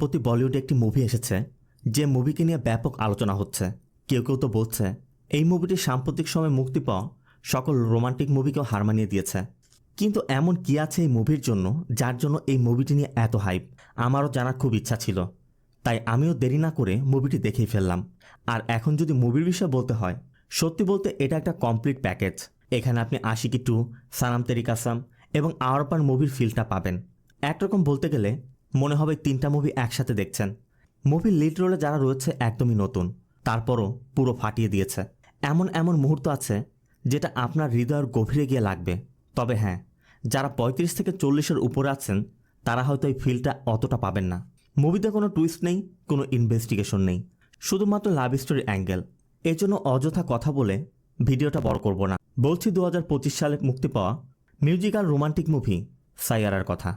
প্রতি বলিউডে একটি মুভি এসেছে যে মুভিকে নিয়ে ব্যাপক আলোচনা হচ্ছে। কেউ কেউ তো বলছে এই মুভিটি সাম্প্রতিক সময়ে মুক্তি পাওয়া সকল রোমান্টিক মুভিকেও হার মানিয়ে দিয়েছে। কিন্তু এমন কি আছে এই মুভির জন্য যার জন্য এই মুভিটি নিয়ে এত হাইপ? আমারও জানার খুব ইচ্ছা ছিল, তাই আমিও দেরি না করে মুভিটি দেখেই ফেললাম। আর এখন যদি মুভির বিষয়ে বলতে হয়, সত্যি বলতে এটা একটা কমপ্লিট প্যাকেজ। এখানে আপনি আশিকি 2, সানাম তেরি কাসাম এবং আওয়ারপান মুভির ফিলটা পাবেন। একরকম বলতে গেলে মনে হবে 3টা মুভি একসাথে দেখছেন। মুভির লিড রোলে যারা রয়েছে একদমই নতুন, তারপরও পুরো ফাটিয়ে দিয়েছে। এমন এমন মুহূর্ত আছে যেটা আপনার হৃদয়ের গভীরে গিয়ে লাগবে। তবে হ্যাঁ, যারা 35 থেকে 40-এর উপরে আছেন তারা হয়তো এই ফিলটা অতটা পাবেন না। মুভিতে কোনো টুইস্ট নেই, কোনো ইনভেস্টিগেশন নেই, শুধুমাত্র লাভ স্টোরি অ্যাঙ্গেল। এজন্য অযথা কথা বলে ভিডিওটা বড় করব না। বলছি 2025 সালে মুক্তি পাওয়া মিউজিক্যাল রোমান্টিক মুভি সাইয়ারার কথা।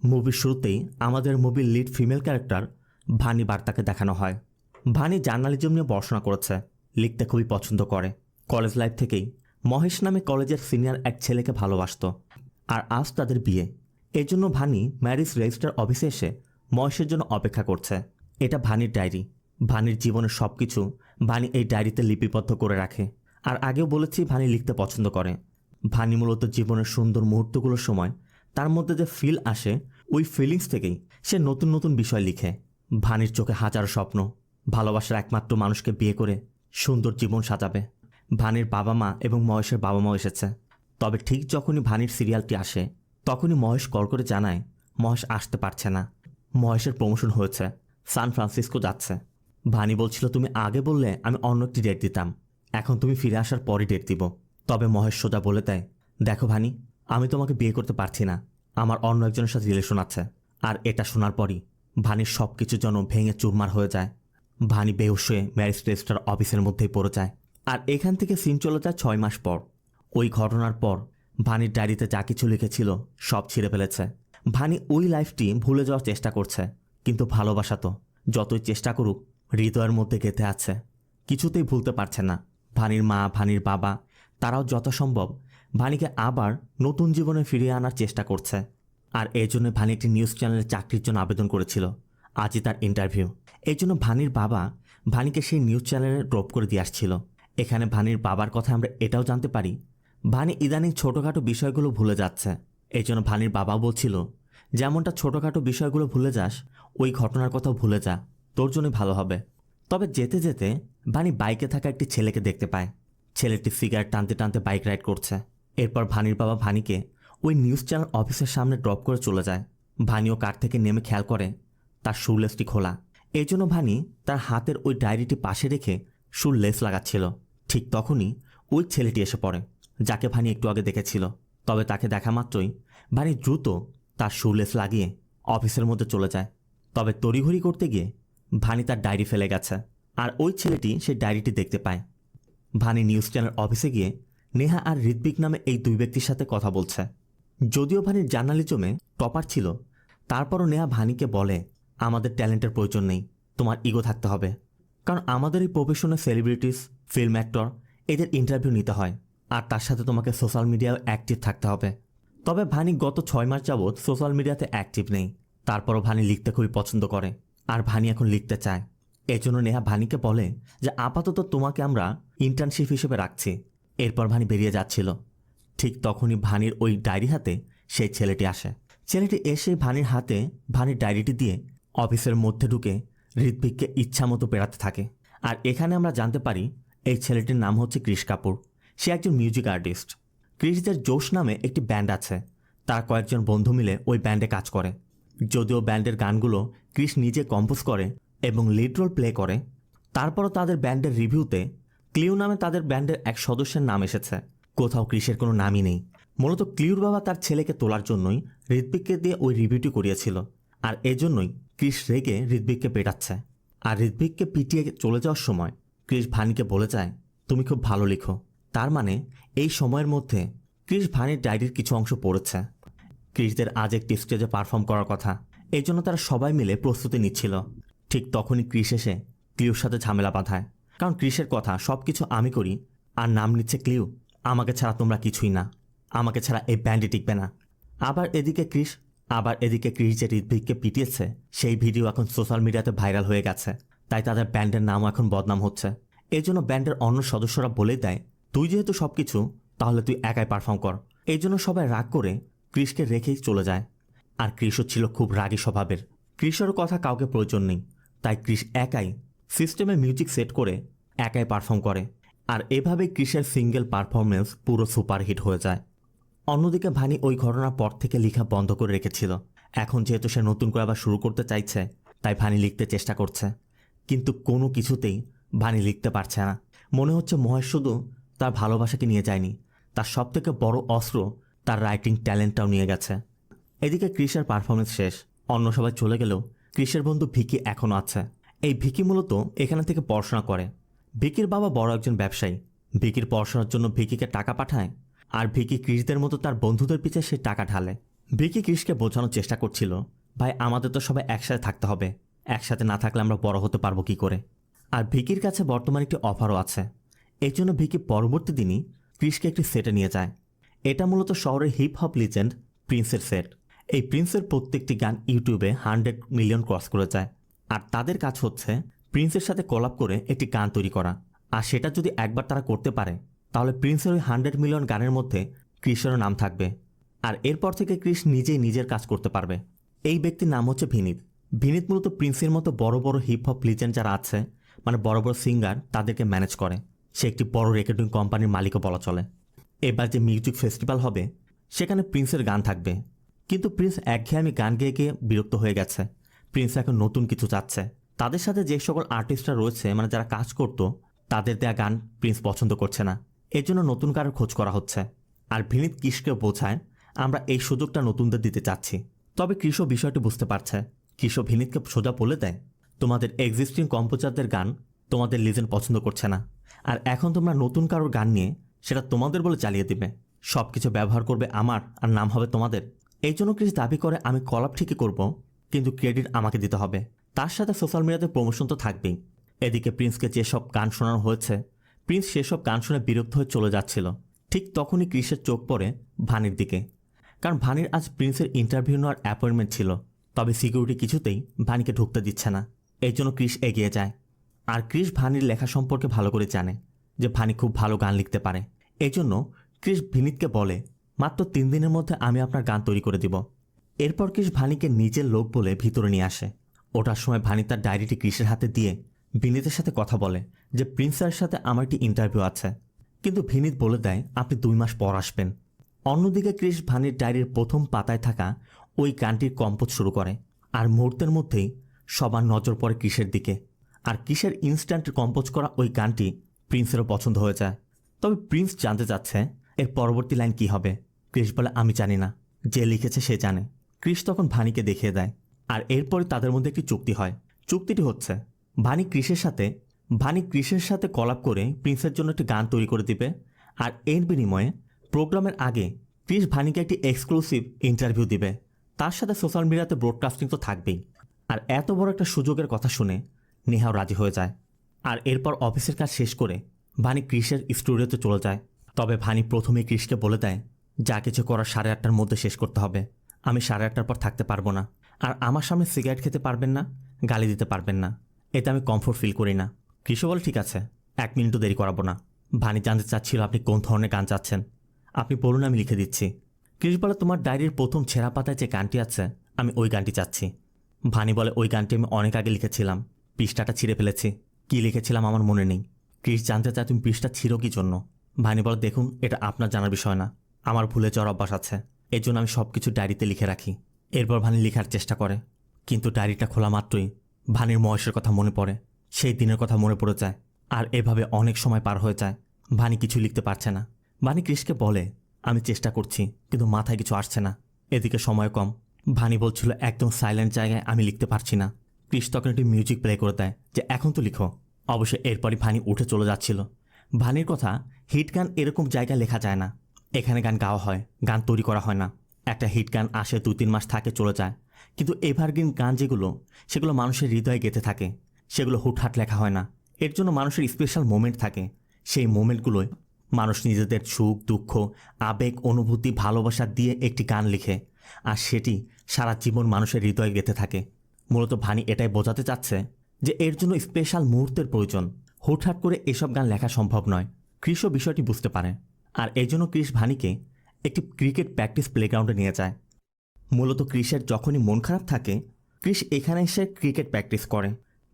মুভির শুরুতেই আমাদের মুভির লিড ফিমেল ক্যারেক্টার ভানি বার্তাকে দেখানো হয়। ভানি জার্নালিজম নিয়ে পড়াশোনা করেছে, লিখতে খুবই পছন্দ করে। কলেজ লাইফ থেকেই মহেশ নামে কলেজের সিনিয়র এক ছেলেকে ভালোবাসত, আর আজ তাদের বিয়ে। এজন্য ভানি ম্যারেজ রেজিস্টার অফিসে এসে মহেশের জন্য অপেক্ষা করছে। এটা ভানির ডায়েরি। ভানির জীবনের সব কিছু ভানি এই ডায়েরিতে লিপিবদ্ধ করে রাখে। আর আগেও বলেছি ভানি লিখতে পছন্দ করে। ভানি মূলত জীবনের সুন্দর মুহূর্তগুলোর সময় তার মধ্যে যে ফিল আসে, ওই ফিলিংস থেকেই সে নতুন নতুন বিষয় লিখে। ভানির চোখে হাজারো স্বপ্ন, ভালোবাসার একমাত্র মানুষকে বিয়ে করে সুন্দর জীবন সাজাবে। ভানির বাবা মা এবং মহেশের বাবা মাও এসেছে। তবে ঠিক যখনই ভানির সিরিয়ালটি আসে তখনই মহেশ কল করে জানায় মহেশ আসতে পারছে না। মহেশের প্রমোশন হয়েছে, সান ফ্রান্সিসকো যাচ্ছে। ভানি বলছিল তুমি আগে বললে আমি অন্য একটি ডেট দিতাম, এখন তুমি ফিরে আসার পরই ডেট দিব। তবে মহেশ সোজা বলে দেয়, দেখো ভানি, আমি তোমাকে বিয়ে করতে পারছি না, আমার অন্য একজনের সাথে রিলেশন আছে। আর এটা শোনার পরই ভানির সব কিছু যেন ভেঙে চুরমার হয়ে যায়। ভানি বেহুশ হয়ে ম্যারেজ রেজিস্টার অফিসের মধ্যেই পড়ে যায়। আর এখান থেকে সিন চলে যায় 6 মাস পর। ওই ঘটনার পর ভানির ডায়েরিতে যা কিছু লিখেছিল সব ছিঁড়ে ফেলেছে। ভানি ওই লাইফটি ভুলে যাওয়ার চেষ্টা করছে, কিন্তু ভালোবাসা তো যতই চেষ্টা করুক হৃদয়ের মধ্যে গেঁথে আছে, কিছুতেই ভুলতে পারছে না। ভানির মা, ভানির বাবা, তারাও যথাসম্ভব ভানিকে আবার নতুন জীবনে ফিরিয়ে আনার চেষ্টা করছে। আর এই জন্য ভানি একটি নিউজ চ্যানেলে চাকরির জন্য আবেদন করেছিল। আজই তার ইন্টারভিউ। এই জন্য ভানির বাবা ভানিকে সেই নিউজ চ্যানেলে ড্রপ করে দিয়ে আসছিল। এখানে ভানির বাবার কথা আমরা এটাও জানতে পারি, ভানি ইদানিং ছোটোখাটো বিষয়গুলো ভুলে যাচ্ছে। এই জন্য ভানির বাবা বলছিল, যেমনটা ছোটোখাটো বিষয়গুলো ভুলে যাস, ওই ঘটনার কথাও ভুলে যা, তোর জন্যই ভালো হবে। তবে যেতে যেতে ভানি বাইকে থাকা একটি ছেলেকে দেখতে পায়। ছেলেটি সিগারেট টানতে টানতে বাইক রাইড করছে। এরপর ভানির বাবা ভানিকে ওই নিউজ চ্যানেল অফিসের সামনে ড্রপ করে চলে যায়। ভানিও কার থেকে নেমে খেয়াল করে তার শুলেসটি খোলা। এই জন্য ভানি তার হাতের ওই ডায়েরিটি পাশে রেখে শুর লেস লাগাচ্ছিল। ঠিক তখনই ওই ছেলেটি এসে পড়ে, যাকে ভানি একটু আগে দেখেছিল। তবে তাকে দেখা মাত্রই ভানি দ্রুত তার শুলেস লাগিয়ে অফিসের মধ্যে চলে যায়। তবে তড়িঘড়ি করতে গিয়ে ভানি তার ডায়েরি ফেলে গেছে, আর ওই ছেলেটি সেই ডায়েরিটি দেখতে পায়। ভানি নিউজ চ্যানেল অফিসে গিয়ে নেহা আর ঋত্বিক নামে এই 2 ব্যক্তির সাথে কথা বলছে। যদিও ভানির জার্নালিজমে টপার ছিল, তারপরও নেহা ভানিকে বলে, আমাদের ট্যালেন্টের প্রয়োজন নেই, তোমার ইগো থাকতে হবে। কারণ আমাদের এই প্রফেশনে সেলিব্রিটিস, ফিল্ম অ্যাক্টর এদের ইন্টারভিউ নিতে হয়, আর তার সাথে তোমাকে সোশ্যাল মিডিয়ায় অ্যাক্টিভ থাকতে হবে। তবে ভানি গত 6 মাস যাবৎ সোশ্যাল মিডিয়াতে অ্যাক্টিভ নেই। তারপরও ভানি লিখতে খুবই পছন্দ করে, আর ভানি এখন লিখতে চায়। এজন্য নেহা ভানিকে বলে যে আপাতত তোমাকে আমরা ইন্টার্নশিপ হিসেবে রাখছি। এরপর ভানি বেরিয়ে যাচ্ছিল। ঠিক তখনই ভানির ওই ডায়েরি হাতে সেই ছেলেটি আসে। ছেলেটি এসে ভানির হাতে ভানির ডায়েরিটি দিয়ে অফিসের মধ্যে ঢুকে ঋত্বিককে ইচ্ছা মতো পেরাতে থাকে। আর এখানে আমরা জানতে পারি এই ছেলেটির নাম হচ্ছে কৃষ কাপুর। সে একজন মিউজিক আর্টিস্ট। কৃষদের জোশ নামে একটি ব্যান্ড আছে, তার কয়েকজন বন্ধু মিলে ওই ব্যান্ডে কাজ করে। যদিও ব্যান্ডের গানগুলো কৃষ নিজে কম্পোজ করে এবং লিড রোল প্লে করে, তারপরও তাদের ব্যান্ডের রিভিউতে ক্লিউ নামে তাদের ব্যান্ডের এক সদস্যের নাম এসেছে। কোথাও কৃষের কোনো নামই নেই। মূলত ক্লিউর বাবা তার ছেলেকে তোলার জন্যই ঋত্বিককে দিয়ে ওই রিভিউটি করিয়েছিল। আর এজন্যই কৃষ রেগে ঋত্বিককে পেটাচ্ছে। আর ঋত্বিককে পিটিয়ে চলে যাওয়ার সময় কৃষ ভানিকে বলে যায়, তুমি খুব ভালো লিখো। তার মানে এই সময়ের মধ্যে কৃষ ভানির ডায়েরির কিছু অংশ পড়েছে। কৃষদের আজ একটি স্টেজে পারফর্ম করার কথা, এই জন্য তারা সবাই মিলে প্রস্তুতি নিচ্ছিল। ঠিক তখনই কৃষ এসে ক্লিউর সাথে ঝামেলা বাঁধায়। কারণ কৃষের কথা সব কিছু আমি করি, আর নাম নিচ্ছে ক্লিউ। আমাকে ছাড়া তোমরা কিছুই না, আমাকে ছাড়া এই ব্যান্ডে টিকবে না। আবার এদিকে কৃষ আবার এদিকে ক্রিস যে ঋত্বিককে পিটিয়েছে সেই ভিডিও এখন সোশ্যাল মিডিয়াতে ভাইরাল হয়ে গেছে, তাই তাদের ব্যান্ডের নামও এখন বদনাম হচ্ছে। এই জন্য ব্যান্ডের অন্য সদস্যরা বলে দেয়, তুই যেহেতু সব কিছু, তাহলে তুই একাই পারফর্ম কর। এই জন্য সবাই রাগ করে ক্রিসকে রেখেই চলে যায়। আর ক্রিসও ছিল খুব রাগী স্বভাবের। ক্রিসেরও কথা কাউকে প্রয়োজন নেই, তাই ক্রিস একাই সিস্টেমে মিউজিক সেট করে একাই পারফর্ম করে। আর এভাবেই ক্রিসের সিঙ্গেল পারফরমেন্স পুরো সুপারহিট হয়ে যায়। অন্যদিকে ভানি ওই ঘটনার পর থেকে লেখা বন্ধ করে রেখেছিল। এখন যেহেতু সে নতুন করে আবার শুরু করতে চাইছে, তাই ভানি লিখতে চেষ্টা করছে, কিন্তু কোনো কিছুতেই ভানি লিখতে পারছে না। মনে হচ্ছে মহেশ শুধু তার ভালোবাসাকে নিয়ে যায়নি, তার সবথেকে বড় অস্ত্র তার রাইটিং ট্যালেন্টটাও নিয়ে গেছে। এদিকে ক্রিসের পারফরমেন্স শেষ, অন্য সবাই চলে গেলেও ক্রিসের বন্ধু ভিকি এখনও আছে। এই ভিকি মূলত এখানে থেকে পড়াশোনা করে। ভিকির বাবা বড় একজন ব্যবসায়ী। ভিকির পড়াশোনার জন্য ভিকিকে টাকা পাঠায়, আর ভিকি ক্রিসদের মতো তার বন্ধুদের পিছে সে টাকা ঢালে। ভিকি ক্রিসকে বোঝানোর চেষ্টা করছিল, ভাই আমাদের তো সবাই একসাথে থাকতে হবে, একসাথে না থাকলে আমরা বড় হতে পারবো কি করে। আর ভিকির কাছে বর্তমানে একটি অফারও আছে। এই জন্য ভিকি পরবর্তী দিনই ক্রিসকে একটি সেটে নিয়ে যায়। এটা মূলত শহরের হিপ হপ লিজেন্ড প্রিন্সের সেট। এই প্রিন্সের প্রত্যেকটি গান ইউটিউবে 100 মিলিয়ন ক্রস করে যায়। আর তাদের কাজ হচ্ছে প্রিন্সের সাথে কোলাব করে একটি গান তৈরি করা। আর সেটা যদি একবার তারা করতে পারে, তাহলে প্রিন্সের ওই 100 মিলিয়ন গানের মধ্যে ক্রিসেরও নাম থাকবে। আর এরপর থেকে ক্রিস নিজেই নিজের কাজ করতে পারবে। এই ব্যক্তির নাম হচ্ছে ভিনিত। ভিনিত মূলত প্রিন্সের মতো বড় বড় হিপ হপ লিজেন্ড যারা আছে, মানে বড় বড় সিঙ্গার, তাদেরকে ম্যানেজ করে। সে একটি বড় রেকর্ডিং কোম্পানির মালিকও বলা চলে। এবার যে মিউজিক ফেস্টিভ্যাল হবে, সেখানে প্রিন্সের গান থাকবে। কিন্তু প্রিন্স একঘেয়েমি গান গেয়ে গিয়ে বিরক্ত হয়ে গেছে। প্রিন্স এখন নতুন কিছু চাচ্ছে। তাদের সাথে যে সকল আর্টিস্টরা রয়েছে, মানে যারা কাজ করত, তাদের দেয়া গান প্রিন্স পছন্দ করছে না। এর জন্য নতুন কারোর খোঁজ করা হচ্ছে। আর ভিনিত ক্রিসকে বোঝায়, আমরা এই সুযোগটা নতুনদের দিতে চাচ্ছি। তবে ক্রিসও বিষয়টি বুঝতে পারছে। ক্রিসও ভিনিতকে সোজা বলে দেয়, তোমাদের এক্সিস্টিং কম্পোজারদের গান তোমাদের লিজেন্ড পছন্দ করছে না, আর এখন তোমরা নতুন কারোর গান নিয়ে সেটা তোমাদের বলে চালিয়ে দিবে, সব কিছু ব্যবহার করবে আমার, আর নাম হবে তোমাদের। এই জন্য ক্রিস দাবি করে, আমি কলাপ ঠিকই করব, কিন্তু ক্রেডিট আমাকে দিতে হবে। তার সাথে সোশ্যাল মিডিয়াতে প্রমোশন তো থাকবেই। এদিকে প্রিন্সকে যেসব গান শোনানো হয়েছে, প্রিন্স সেসব গান শুনে বিরক্ত হয়ে চলে যাচ্ছিল। ঠিক তখনই ক্রিসের চোখ পড়ে ভানির দিকে, কারণ ভানির আজ প্রিন্সের ইন্টারভিউ নেওয়ার অ্যাপয়েন্টমেন্ট ছিল। তবে সিকিউরিটি কিছুতেই ভানিকে ঢুকতে দিচ্ছে না। এই জন্য ক্রিস এগিয়ে যায়। আর ক্রিস ভানির লেখা সম্পর্কে ভালো করে জানে যে ভানি খুব ভালো গান লিখতে পারে। এই জন্য ক্রিস ভিনিতকে বলে, মাত্র 3 দিনের মধ্যে আমি আপনার গান তৈরি করে দিব। এরপর ক্রিস ভানিকে নিজের লোক বলে ভিতরে নিয়ে আসে। ওটার সময় ভানি তার ডায়েরিটি ক্রিসের হাতে দিয়ে ভিনিতের সাথে কথা বলে যে প্রিন্স স্যারের সাথে আমার একটি ইন্টারভিউ আছে। কিন্তু ভিনিত বলে দেয়, আপনি 2 মাস পর আসবেন। অন্যদিকে ক্রিস ভানির ডায়েরির প্রথম পাতায় থাকা ওই গানটির কম্পোজ শুরু করে। আর মুহূর্তের মধ্যেই সবার নজর পড়ে ক্রিসের দিকে। আর ক্রিসের ইনস্ট্যান্ট কম্পোজ করা ওই গানটি প্রিন্সেরও পছন্দ হয়ে যায়। তবে প্রিন্স জানতে চাচ্ছে এর পরবর্তী লাইন কি হবে। ক্রিস বলে, আমি জানি না, যে লিখেছে সে জানে। ক্রিস তখন ভানিকে দেখিয়ে দেয়। আর এরপরে তাদের মধ্যে একটি চুক্তি হয়। চুক্তিটি হচ্ছে, ভানি ক্রিসের সাথে কলাপ করে প্রিন্সের জন্য একটি গান তৈরি করে দিবে। আর এর বিনিময়ে প্রোগ্রামের আগে ক্রিস ভানিকে একটি এক্সক্লুসিভ ইন্টারভিউ দিবে। তার সাথে সোশ্যাল মিডিয়াতে ব্রডকাস্টিং তো থাকবেই। আর এত বড় একটা সুযোগের কথা শুনে নেহাও রাজি হয়ে যায়। আর এরপর অফিসের কাজ শেষ করে ভানি ক্রিসের স্টুডিওতে চলে যায়। তবে ভানি প্রথমেই ক্রিসকে বলে দেয়, যা কিছু করার 8:30টার মধ্যে শেষ করতে হবে। আমি 8:30টার পর থাকতে পারবো না। আর আমার সামনে সিগারেট খেতে পারবেন না, গালি দিতে পারবেন না, এতে আমি কমফোর্ট ফিল করি না। ক্রিসও বলে, ঠিক আছে, 1 মিনিটও দেরি করাবো না। ভানি জানতে চাচ্ছিল আপনি কোন ধরনের গান চাচ্ছেন, আপনি বলুন, আমি লিখে দিচ্ছি। ক্রিস বলে, তোমার ডায়েরির প্রথম ছেঁড়া পাতায় যে গানটি আছে, আমি ওই গানটি চাচ্ছি। ভানি বলে, ওই গানটি আমি অনেক আগে লিখেছিলাম, পৃষ্ঠাটা ছিঁড়ে ফেলেছি, কি লিখেছিলাম আমার মনে নেই। ক্রিস জানতে চায়, তুমি পৃষ্ঠা ছিঁড়ো কি জন্য? ভানি বলে, দেখুন, এটা আপনার জানার বিষয় না, আমার ভুলে যাওয়ার অভ্যাস আছে, এর জন্য আমি সব কিছু ডায়েরিতে লিখে রাখি। এরপর ভানি লেখার চেষ্টা করে, কিন্তু ডায়েরিটা খোলা মাত্রই ভানির মহেশের কথা মনে পড়ে। সেই দিনের কথা মনে পড়ে যায়। আর এভাবে অনেক সময় পার হয়ে যায়। ভানি কিছু লিখতে পারছে না। ভানি ক্রিসকে বলে, আমি চেষ্টা করছি, কিন্তু মাথায় কিছু আসছে না। এদিকে সময় কম। ভানি বলছিল, একদম সাইলেন্ট জায়গায় আমি লিখতে পারছি না। ক্রিস তখন একটি মিউজিক প্লে করে দেয় যে এখন তো লিখো। অবশ্যই এরপরই ভানি উঠে চলে যাচ্ছিল। ভানির কথা, হিট গান এরকম জায়গায় লেখা যায় না। এখানে গান গাওয়া হয়, গান তৈরি করা হয় না। একটা হিট গান আসে, 2-3 মাস থাকে, চলে যায়। কিন্তু এভারগ্রিন গান যেগুলো, সেগুলো মানুষের হৃদয়ে গেঁথে থাকে। সেগুলো হুটহাট লেখা হয় না। এর জন্য মানুষের স্পেশাল মোমেন্ট থাকে। সেই মোমেন্টগুলোয় মানুষ নিজেদের সুখ, দুঃখ, আবেগ, অনুভূতি, ভালোবাসা দিয়ে একটি গান লিখে। আর সেটি সারা জীবন মানুষের হৃদয়ে গেঁথে থাকে। মূলত ভানি এটাই বোঝাতে চাচ্ছে যে এর জন্য স্পেশাল মুহূর্তের প্রয়োজন। হুটহাট করে এসব গান লেখা সম্ভব নয়। ক্রিসও বিষয়টি বুঝতে পারে, আর এই জন্য ক্রিস ভানিকে একটি ক্রিকেট প্র্যাকটিস প্লেগ্রাউন্ডে নিয়ে যায়। মূলত ক্রিসের যখনই মন খারাপ থাকে, ক্রিস এখানে এসে ক্রিকেট প্র্যাকটিস করে।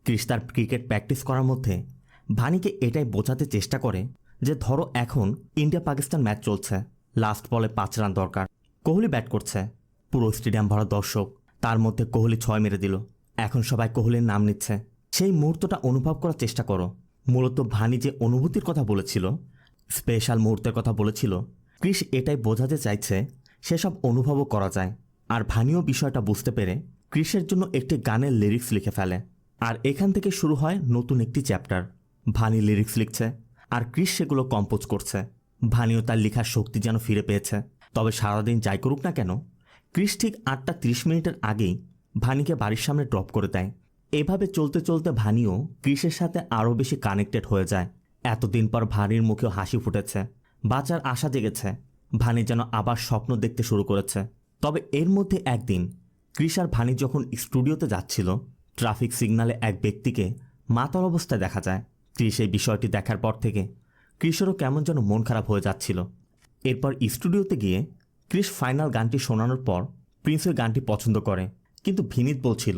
ক্রিস তার ক্রিকেট প্র্যাকটিস করার মধ্যে ভানিকে এটাই বোঝাতে চেষ্টা করে যে ধরো এখন ইন্ডিয়া পাকিস্তান ম্যাচ চলছে, লাস্ট বলে 5 রান দরকার। কোহলি ব্যাট করছে, পুরো স্টেডিয়াম ভরা দর্শক, তার মধ্যে কোহলি 6 মেরে দিল। এখন সবাই কোহলির নাম নিচ্ছে। সেই মুহূর্তটা অনুভব করার চেষ্টা করো। মূলত ভানি যে অনুভূতির কথা বলেছিল, স্পেশাল মুহূর্তের কথা বলেছিল, ক্রিস এটাই বোঝাতে চাইছে সেসব অনুভবও করা যায়। আর ভানিও বিষয়টা বুঝতে পেরে ক্রিসের জন্য একটি গানের লিরিক্স লিখে ফেলে। আর এখান থেকে শুরু হয় নতুন একটি চ্যাপ্টার। ভানি লিরিক্স লিখছে আর ক্রিস সেগুলো কম্পোজ করছে। ভানিও তার লেখার শক্তি যেন ফিরে পেয়েছে। তবে সারাদিন যাই করুক না কেন, ক্রিস ঠিক 8:30 আগেই ভানিকে বাড়ির সামনে ড্রপ করে দেয়। এভাবে চলতে চলতে ভানিও ক্রিসের সাথে আরও বেশি কানেক্টেড হয়ে যায়। এতদিন পর ভানির মুখেও হাসি ফুটেছে, বাঁচার আশা জেগেছে। ভানি যেন আবার স্বপ্ন দেখতে শুরু করেছে। তবে এর মধ্যে একদিন ক্রিস আর ভানি যখন স্টুডিওতে যাচ্ছিল, ট্রাফিক সিগন্যালে এক ব্যক্তিকে মাতাল অবস্থায় দেখা যায়। ক্রিস এই বিষয়টি দেখার পর থেকে ক্রিসেরও কেমন যেন মন খারাপ হয়ে যাচ্ছিল। এরপর স্টুডিওতে গিয়ে ক্রিস ফাইনাল গানটি শোনানোর পর প্রিন্সের গানটি পছন্দ করে। কিন্তু ভিনিত বলছিল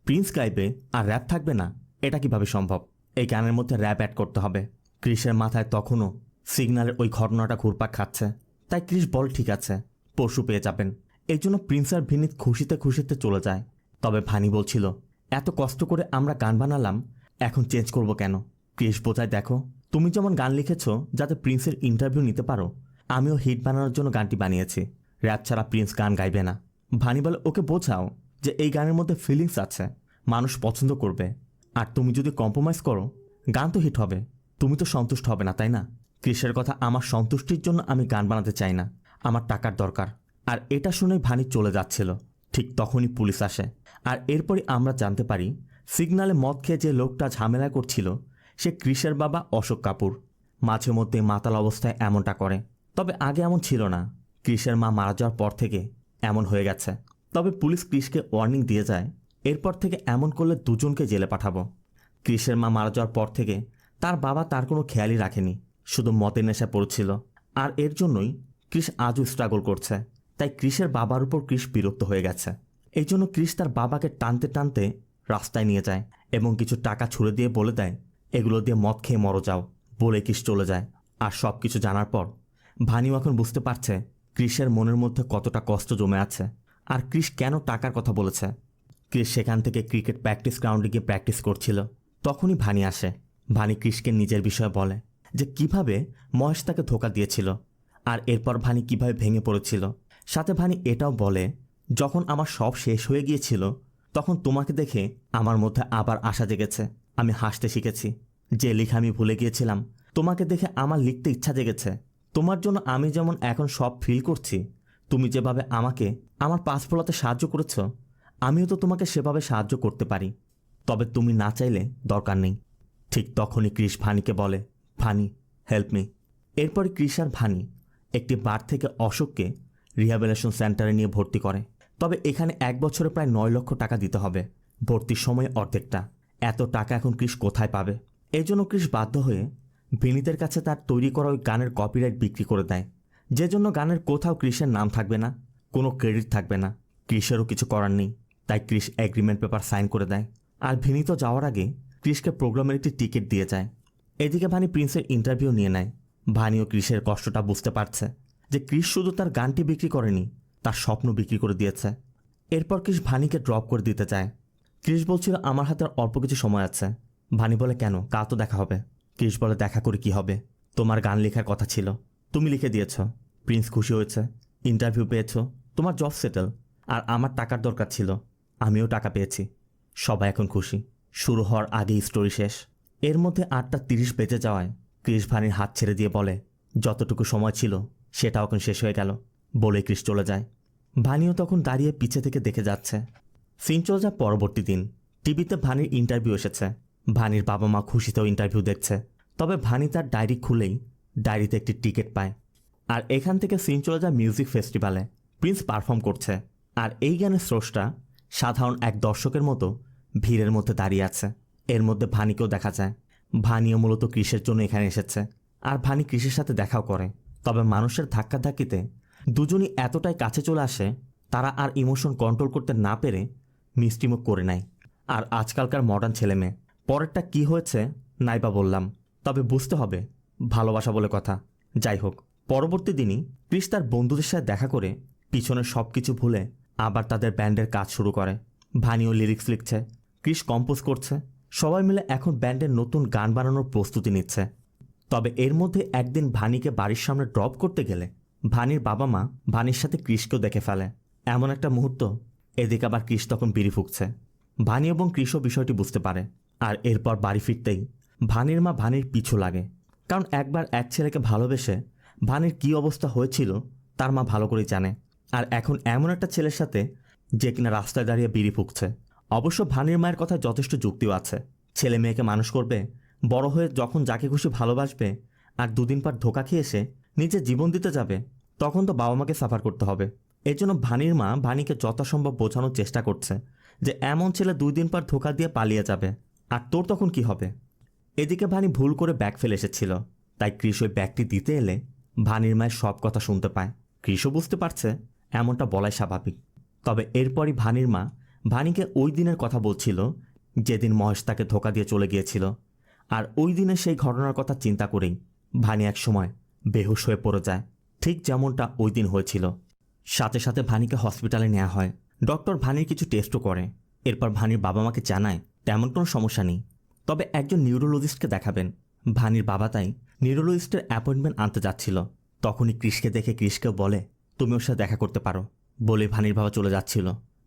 প্রিন্স গাইবে আর র্যাপ থাকবে না, এটা কিভাবে সম্ভব? এই গানের মধ্যে র্যাপ অ্যাড করতে হবে। ক্রিসের মাথায় তখনও সিগন্যালের ওই ঘটনাটা ঘুরপাক খাচ্ছে। তাই ক্রিস বল ঠিক আছে, পরশু পেয়ে যাবেন। এই জন্য প্রিন্স আর ভিনিত খুশিতে খুশিতে চলে যায়। তবে ভানি বলছিল এত কষ্ট করে আমরা গান বানালাম, এখন চেঞ্জ করব কেন? ক্রিস বোঝায় দেখো, তুমি যেমন গান লিখেছ যাতে প্রিন্সের ইন্টারভিউ নিতে পারো, আমিও হিট বানানোর জন্য গানটি বানিয়েছি। র্যাপ ছাড়া প্রিন্স গান গাইবে না। ভানি বলে ওকে বোঝাও যে এই গানের মধ্যে ফিলিংস আছে, মানুষ পছন্দ করবে। আর তুমি যদি কম্প্রোমাইজ করো, গান তো হিট হবে, তুমি তো সন্তুষ্ট হবে না, তাই না? ক্রিসের কথা, আমার সন্তুষ্টির জন্য আমি গান বানাতে চাই না, আমার টাকার দরকার। আর এটা শুনেই ভানি চলে যাচ্ছিল। ঠিক তখনই পুলিশ আসে। আর এরপরই আমরা জানতে পারি সিগনালে মদ খেয়ে যে লোকটা ঝামেলা করছিল সে ক্রিসের বাবা অশোক কাপুর। মাঝে মধ্যে মাতাল অবস্থায় এমনটা করে। তবে আগে এমন ছিল না, ক্রিসের মা মারা যাওয়ার পর থেকে এমন হয়ে গেছে। তবে পুলিশ ক্রিসকে ওয়ার্নিং দিয়ে যায়, এরপর থেকে এমন করলে দুজনকে জেলে পাঠাবো। ক্রিসের মা মারা যাওয়ার পর থেকে তার বাবা তার কোনো খেয়ালই রাখেনি, শুধু মদের নেশা পড়ছিল। আর এর জন্যই ক্রিস আজও স্ট্রাগল করছে। তাই ক্রিসের বাবার উপর ক্রিস বিরক্ত হয়ে গেছে। এই জন্য ক্রিস তার বাবাকে টানতে টানতে রাস্তায় নিয়ে যায় এবং কিছু টাকা ছুড়ে দিয়ে বলে দেয়, এগুলো দিয়ে মদ খেয়ে মরো যাও। বলে ক্রিস চলে যায়। আর সব কিছু জানার পর ভানিও এখন বুঝতে পারছে ক্রিসের মনের মধ্যে কতটা কষ্ট জমে আছে আর ক্রিস কেন টাকার কথা বলেছে। ক্রিস সেখান থেকে ক্রিকেট প্র্যাকটিস গ্রাউন্ডে গিয়ে প্র্যাকটিস করছিল। তখনই ভানি আসে। ভানি ক্রিসকে নিজের বিষয়ে বলে যে কিভাবে মহেশ তাকে ধোঁকা দিয়েছিল আর এরপর ভানি কিভাবে ভেঙে পড়েছিল। সাথে ভানি এটাও বলে, যখন আমার সব শেষ হয়ে গিয়েছিল তখন তোমাকে দেখে আমার মধ্যে আবার আশা জেগেছে। আমি হাসতে শিখেছি। যে লেখা আমি ভুলে গিয়েছিলাম, তোমাকে দেখে আমার লিখতে ইচ্ছা জেগেছে। তোমার জন্য আমি যেমন এখন সব ফিল করছি, তুমি যেভাবে আমাকে আমার পাস ফলাতে সাহায্য করেছ, আমিও তো তোমাকে সেভাবে সাহায্য করতে পারি। তবে তুমি না চাইলে দরকার নেই। ঠিক তখনই ক্রিস ভানিকে বলে, ভানি হেল্প মি। এরপরে ক্রিস আর ভানি একটি বার থেকে অশোককে রিহ্যাবিলিটেশন সেন্টারে নিয়ে ভর্তি করে। তবে এখানে 1 বছরে প্রায় 9 লক্ষ টাকা দিতে হবে, ভর্তির সময় অর্ধেকটা। এত টাকা এখন ক্রিস কোথায় পাবে? এই জন্য ক্রিস বাধ্য হয়ে ভিনিতের কাছে তার তৈরি করা ওই গানের কপিরাইট বিক্রি করে দেয়, যে জন্য গানের কোথাও ক্রিসের নাম থাকবে না, কোনো ক্রেডিট থাকবে না। ক্রিসেরও কিছু করার নেই, তাই ক্রিস এগ্রিমেন্ট পেপার সাইন করে দেয়। আর ভিনিত যাওয়ার আগে ক্রিসকে প্রোগ্রামের একটি টিকিট দিয়ে যায়। এদিকে ভানি প্রিন্সের ইন্টারভিউ নিয়ে নেয়। ভানিও ক্রিসের কষ্টটা বুঝতে পারছে যে ক্রিস শুধু তার গানটি বিক্রি করেনি, তার স্বপ্ন বিক্রি করে দিয়েছে। এরপর ক্রিস ভানিকে ড্রপ করে দিতে চায়। ক্রিস বলছিল আমার হাতে অল্প কিছু সময় আছে। ভানি বলে কেন, কাল তো দেখা হবে। ক্রিস বলে দেখা করে কি হবে, তোমার গান লেখার কথা ছিল, তুমি লিখে দিয়েছ। প্রিন্স খুশি হয়েছে, ইন্টারভিউ পেয়েছ, তোমার জব সেটেল। আর আমার টাকার দরকার ছিল, আমিও টাকা পেয়েছি। সবাই এখন খুশি। শুরু হওয়ার আগেই স্টোরি শেষ। এর মধ্যে 8:30 বেজে যাওয়ায় ক্রিস ভানির হাত ছেড়ে দিয়ে বলে, যতটুকু সময় ছিল সেটাও এখন শেষ হয়ে গেল। বলে ক্রিস চলে যায়। ভানিও তখন দাঁড়িয়ে পিছে থেকে দেখে যাচ্ছে। সিন চলে যায় পরবর্তী দিন। টিভিতে ভানির ইন্টারভিউ এসেছে। ভানির বাবা মা খুশিতেও ইন্টারভিউ দেখছে। তবে ভানি তার ডায়েরি খুলেই ডায়েরিতে একটি টিকিট পায়। আর এখান থেকে সিন চলে যায় মিউজিক ফেস্টিভ্যালে। প্রিন্স পারফর্ম করছে। আর এই গানের স্রষ্টা সাধারণ এক দর্শকের মতো ভিড়ের মধ্যে দাঁড়িয়ে আছে। এর মধ্যে ভানিকেও দেখা যায়। ভানিও মূলত কৃষের জন্য এখানে এসেছে, আর ভানি কৃষের সাথে দেখাও করে। তবে মানুষের ধাক্কাধাক্কিতে দুজনই এতটাই কাছে চলে আসে, তারা আর ইমোশন কন্ট্রোল করতে না পেরে মিষ্টিমুখ করে নেয়। আর আজকালকার মডার্ন ছেলেমেয়ে, পরেরটা কি হয়েছে নাইবা বললাম, তবে বুঝতে হবে ভালোবাসা বলে কথা। যাই হোক, পরবর্তী দিনই কৃষ তার বন্ধুদের সাথে দেখা করে পিছনের সব কিছু ভুলে আবার তাদের ব্যান্ডের কাজ শুরু করে। ভানিও লিরিক্স লিখছে, কৃষ কম্পোজ করছে, সবাই মিলে এখন ব্যান্ডের নতুন গান বানানোর প্রস্তুতি নিচ্ছে। তবে এর মধ্যে একদিন ভানিকে বাড়ির সামনে ড্রপ করতে গেলে ভানির বাবা মা ভানির সাথে কৃষকেও দেখে ফেলে। এমন একটা মুহূর্ত, এদিকে আবার কৃষ তখন বিড়ি ফুঁকছে। ভানি এবং কৃষও বিষয়টি বুঝতে পারে, আর এরপর বাড়ি ফিরতেই ভানির মা ভানির পিছু লাগে। কারণ একবার এক ছেলেকে ভালোবেসে ভানির কী অবস্থা হয়েছিল তার মা ভালো করেই জানে। আর এখন এমন একটা ছেলের সাথে যে কিনা রাস্তায় দাঁড়িয়ে বিড়ি ফুঁকছে। অবশ্য ভানির মায়ের কথায় যথেষ্ট যুক্তিও আছে। ছেলে মেয়েকে মানুষ করবে, বড় হয়ে যখন যাকে খুশি ভালোবাসবে, আর দুদিন পর ধোকা খেয়ে এসে নিজে জীবন দিতে যাবে, তখন তো বাবা মাকে সাফার করতে হবে। এর জন্য ভানির মা ভানিকে যথাসম্ভব বোঝানোর চেষ্টা করছে যে এমন ছেলে 2 দিন পর ধোকা দিয়ে পালিয়ে যাবে, আর তোর তখন কি হবে। এদিকে ভানি ভুল করে ব্যাগ ফেলে এসেছিল, তাই কৃষ ওই ব্যাগটি দিতে এলে ভানির মায়ের সব কথা শুনতে পায়। কৃষও বুঝতে পারছে এমনটা বলাই স্বাভাবিক। তবে এরপরই ভানির মা ভানিকে ওই দিনের কথা বলছিল যেদিন মহেশ তাকে ধোকা দিয়ে চলে গিয়েছিল। আর ওই দিনের সেই ঘটনার কথা চিন্তা করেই ভানি এক সময় বেহুশ হয়ে পড়ে যায়, ঠিক যেমনটা ওই দিন হয়েছিল। সাথে সাথে ভানিকে হসপিটালে নেওয়া হয়। ডক্টর ভানির কিছু টেস্টও করে। এরপর ভানির বাবা মাকে জানায় তেমন কোনো সমস্যা নেই, তবে একজন নিউরোলজিস্টকে দেখাবেন। ভানির বাবা তাই নিউরোলজিস্টের অ্যাপয়েন্টমেন্ট আনতে যাচ্ছিল। তখনই কৃষকে দেখে কৃষকে বলে, তুমি ওর সাথে দেখা করতে পারো বলে ভানির বাবা চলে যাচ্ছিল।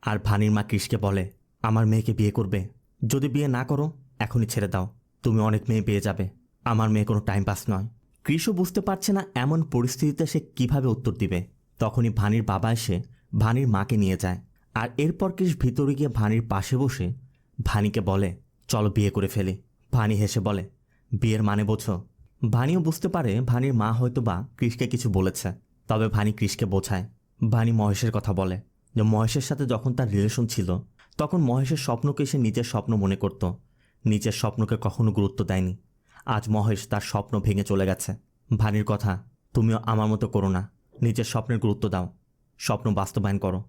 আর ভানির মা কৃষকে বলে, আমার মেয়েকে বিয়ে করবে? যদি বিয়ে না করো এখনই ছেড়ে দাও, তুমি অনেক মেয়ে পেয়ে যাবে, আমার মেয়ে কোনো টাইম পাস নয়। কৃষও বুঝতে পারছে না এমন পরিস্থিতিতে সে কিভাবে উত্তর দিবে। তখনই ভানির বাবা এসে ভানির মাকে নিয়ে যায়। আর এরপর কৃষ ভিতরে গিয়ে ভানির পাশে বসে ভানিকে বলে, চলো বিয়ে করে ফেলি। ভানি হেসে বলে, বিয়ের মানে বোঝো? ভানিও বুঝতে পারে ভানির মা হয়তো বা কৃষকে কিছু বলেছে। তবে ভানি কৃষকে বোঝায়। ভানি মহেশের কথা বলে যে মহেশের সাথে যখন তার রিলেশন ছিল তখন মহেশের স্বপ্নকে সে নিজের স্বপ্ন মনে করত, নিজের স্বপ্নকে কখনো গুরুত্ব দেয়নি। আজ মহেশ তার স্বপ্ন ভেঙে চলে গেছে। ভানির কথা, তুমিও আমার মতো করো না, নিজের স্বপ্নের গুরুত্ব দাও, স্বপ্ন বাস্তবায়ন করো।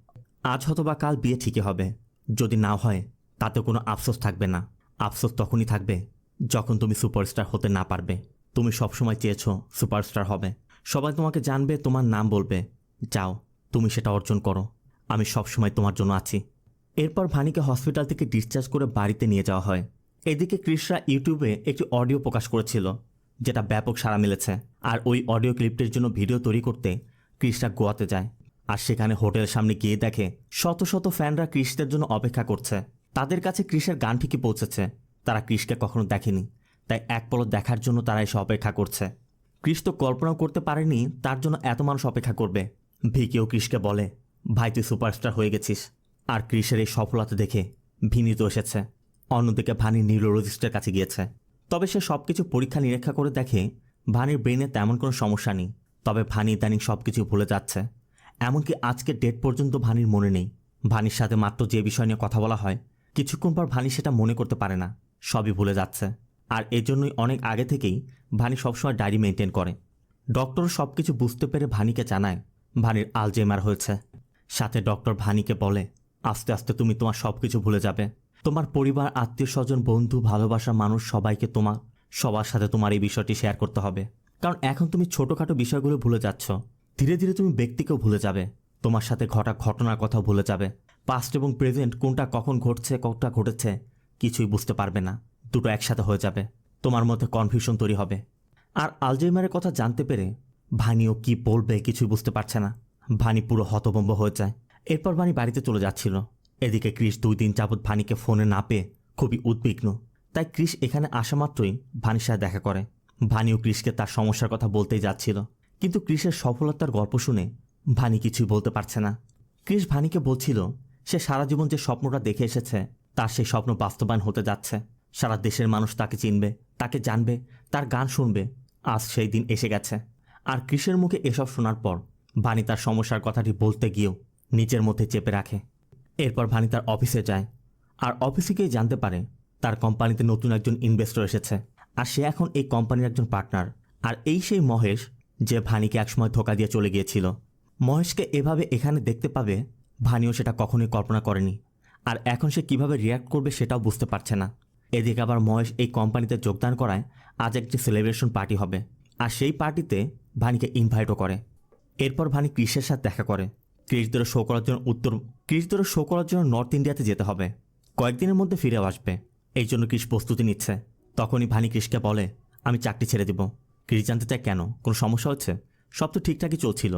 আজ হয়তো বা কাল বিয়ে ঠিকই হবে, যদি না হয় তাতে কোনো আফসোস থাকবে না। আফসোস তখনই থাকবে যখন তুমি সুপারস্টার হতে না পারবে। তুমি সবসময় চেয়েছো সুপারস্টার হবে, সবাই তোমাকে জানবে, তোমার নাম বলবে। যাও, তুমি সেটা অর্জন করো, আমি সবসময় তোমার জন্য আছি। এরপর ভানিকে হসপিটাল থেকে ডিসচার্জ করে বাড়িতে নিয়ে যাওয়া হয়। এদিকে কৃষরা ইউটিউবে একটি অডিও প্রকাশ করেছিল যেটা ব্যাপক সাড়া মিলেছে। আর ওই অডিও ক্লিপটির জন্য ভিডিও তৈরি করতে কৃষরা গোয়াতে যায়। আর সেখানে হোটেলের সামনে গিয়ে দেখে শত শত ফ্যানরা কৃষদের জন্য অপেক্ষা করছে। তাদের কাছে কৃষের গান ঠিকই পৌঁছেছে, তারা কৃষকে কখনো দেখেনি, তাই এক পলক দেখার জন্য তারা এসে অপেক্ষা করছে। কৃষ তো কল্পনাও করতে পারেনি তার জন্য এত মানুষ অপেক্ষা করবে। ভিকিও কৃষকে বলে, ভাই তুই সুপারস্টার হয়ে গেছিস। আর কৃষের এই সফলতা দেখে ভিনি তো এসেছে। অন্যদিকে ভানি নিউরোলজিস্টের কাছে গিয়েছে। তবে সে সব কিছু পরীক্ষা নিরীক্ষা করে দেখে ভানির ব্রেনে তেমন কোনো সমস্যা নেই। তবে ভানি ইদানিং সব কিছু ভুলে যাচ্ছে। এমনকি আজকের ডেট পর্যন্ত ভানির মনে নেই। ভানির সাথে মাত্র যে বিষয় নিয়ে কথা বলা হয়, কিছুক্ষণ পর ভানি সেটা মনে করতে পারে না, সবই ভুলে যাচ্ছে। আর এজন্যই অনেক আগে থেকেই ভানি সবসময় ডায়েরি মেনটেন করে। ডক্টর সব কিছু বুঝতে পেরে ভানিকে জানায় ভানির আলজেইমার হয়েছে। সাথে ডক্টর ভানিকে বলে, আস্তে আস্তে তুমি তোমার সব কিছু ভুলে যাবে। তোমার পরিবার, আত্মীয় স্বজন, বন্ধু, ভালোবাসার মানুষ সবাইকে সবার সাথে তোমার এই বিষয়টি শেয়ার করতে হবে। কারণ এখন তুমি ছোটোখাটো বিষয়গুলো ভুলে যাচ্ছ, ধীরে ধীরে তুমি ব্যক্তিকেও ভুলে যাবে, তোমার সাথে ঘটা ঘটনার কথা ভুলে যাবে। পাস্ট এবং প্রেজেন্ট কোনটা কখন ঘটছে, কতটা ঘটেছে কিছুই বুঝতে পারবে না, দুটো একসাথে হয়ে যাবে, তোমার মধ্যে কনফিউশন তৈরি হবে। আর আলজেইমারের কথা জানতে পেরে ভানিও কি বলবে কিছুই বুঝতে পারছে না। ভানি পুরো হতভম্ব হয়ে যায়। এরপর ভানি বাড়িতে চলে যাচ্ছিল। এদিকে কৃষ 2 দিন যাবৎ ভানিকে ফোনে না পেয়ে খুবই উদ্বিগ্ন। তাই কৃষ এখানে আসা মাত্রই ভানির সাথে দেখা করে। ভানিও কৃষকে তার সমস্যার কথা বলতেই যাচ্ছিল, কিন্তু কৃষের সফলতার গল্প শুনে ভানি কিছুই বলতে পারছে না। কৃষ ভানিকে বলছিল সে সারা জীবন যে স্বপ্নটা দেখে এসেছে তার সেই স্বপ্ন বাস্তবায়ন হতে যাচ্ছে। সারা দেশের মানুষ তাকে চিনবে, তাকে জানবে, তার গান শুনবে। আজ সেই দিন এসে গেছে। আর কৃষের মুখে এসব শোনার পর ভানি তার সমস্যার কথাটি বলতে গিয়েও নিজের মধ্যে চেপে রাখে। এরপর ভানি তার অফিসে যায়, আর অফিসে গিয়ে জানতে পারে তার কোম্পানিতে নতুন একজন ইনভেস্টর এসেছে, আর সে এখন এই কোম্পানির একজন পার্টনার। আর এই সেই মহেশ যে ভানিকে একসময় ধোকা দিয়ে চলে গিয়েছিল। মহেশকে এভাবে এখানে দেখতে পাবে ভানিও সেটা কখনোই কল্পনা করেনি, আর এখন সে কিভাবে রিয়্যাক্ট করবে সেটাও বুঝতে পারছে না। এদিকে আবার মহেশ এই কোম্পানিতে যোগদান করায় আজ একটি সেলিব্রেশন পার্টি হবে, আর সেই পার্টিতে ভানিকে ইনভাইটও করে। এরপর ভানি ক্রিসের সাথে দেখা করে। ক্রিসদের শো করার জন্য নর্থ ইন্ডিয়াতে যেতে হবে, কয়েকদিনের মধ্যে ফিরেও আসবে। এই জন্য ক্রিস প্রস্তুতি নিচ্ছে। তখনই ভানি ক্রিসকে বলে, আমি চাকরি ছেড়ে দিব। ক্রিস জানতে চায় কেন, কোনো সমস্যা হচ্ছে? সব তো ঠিকঠাকই চলছিল।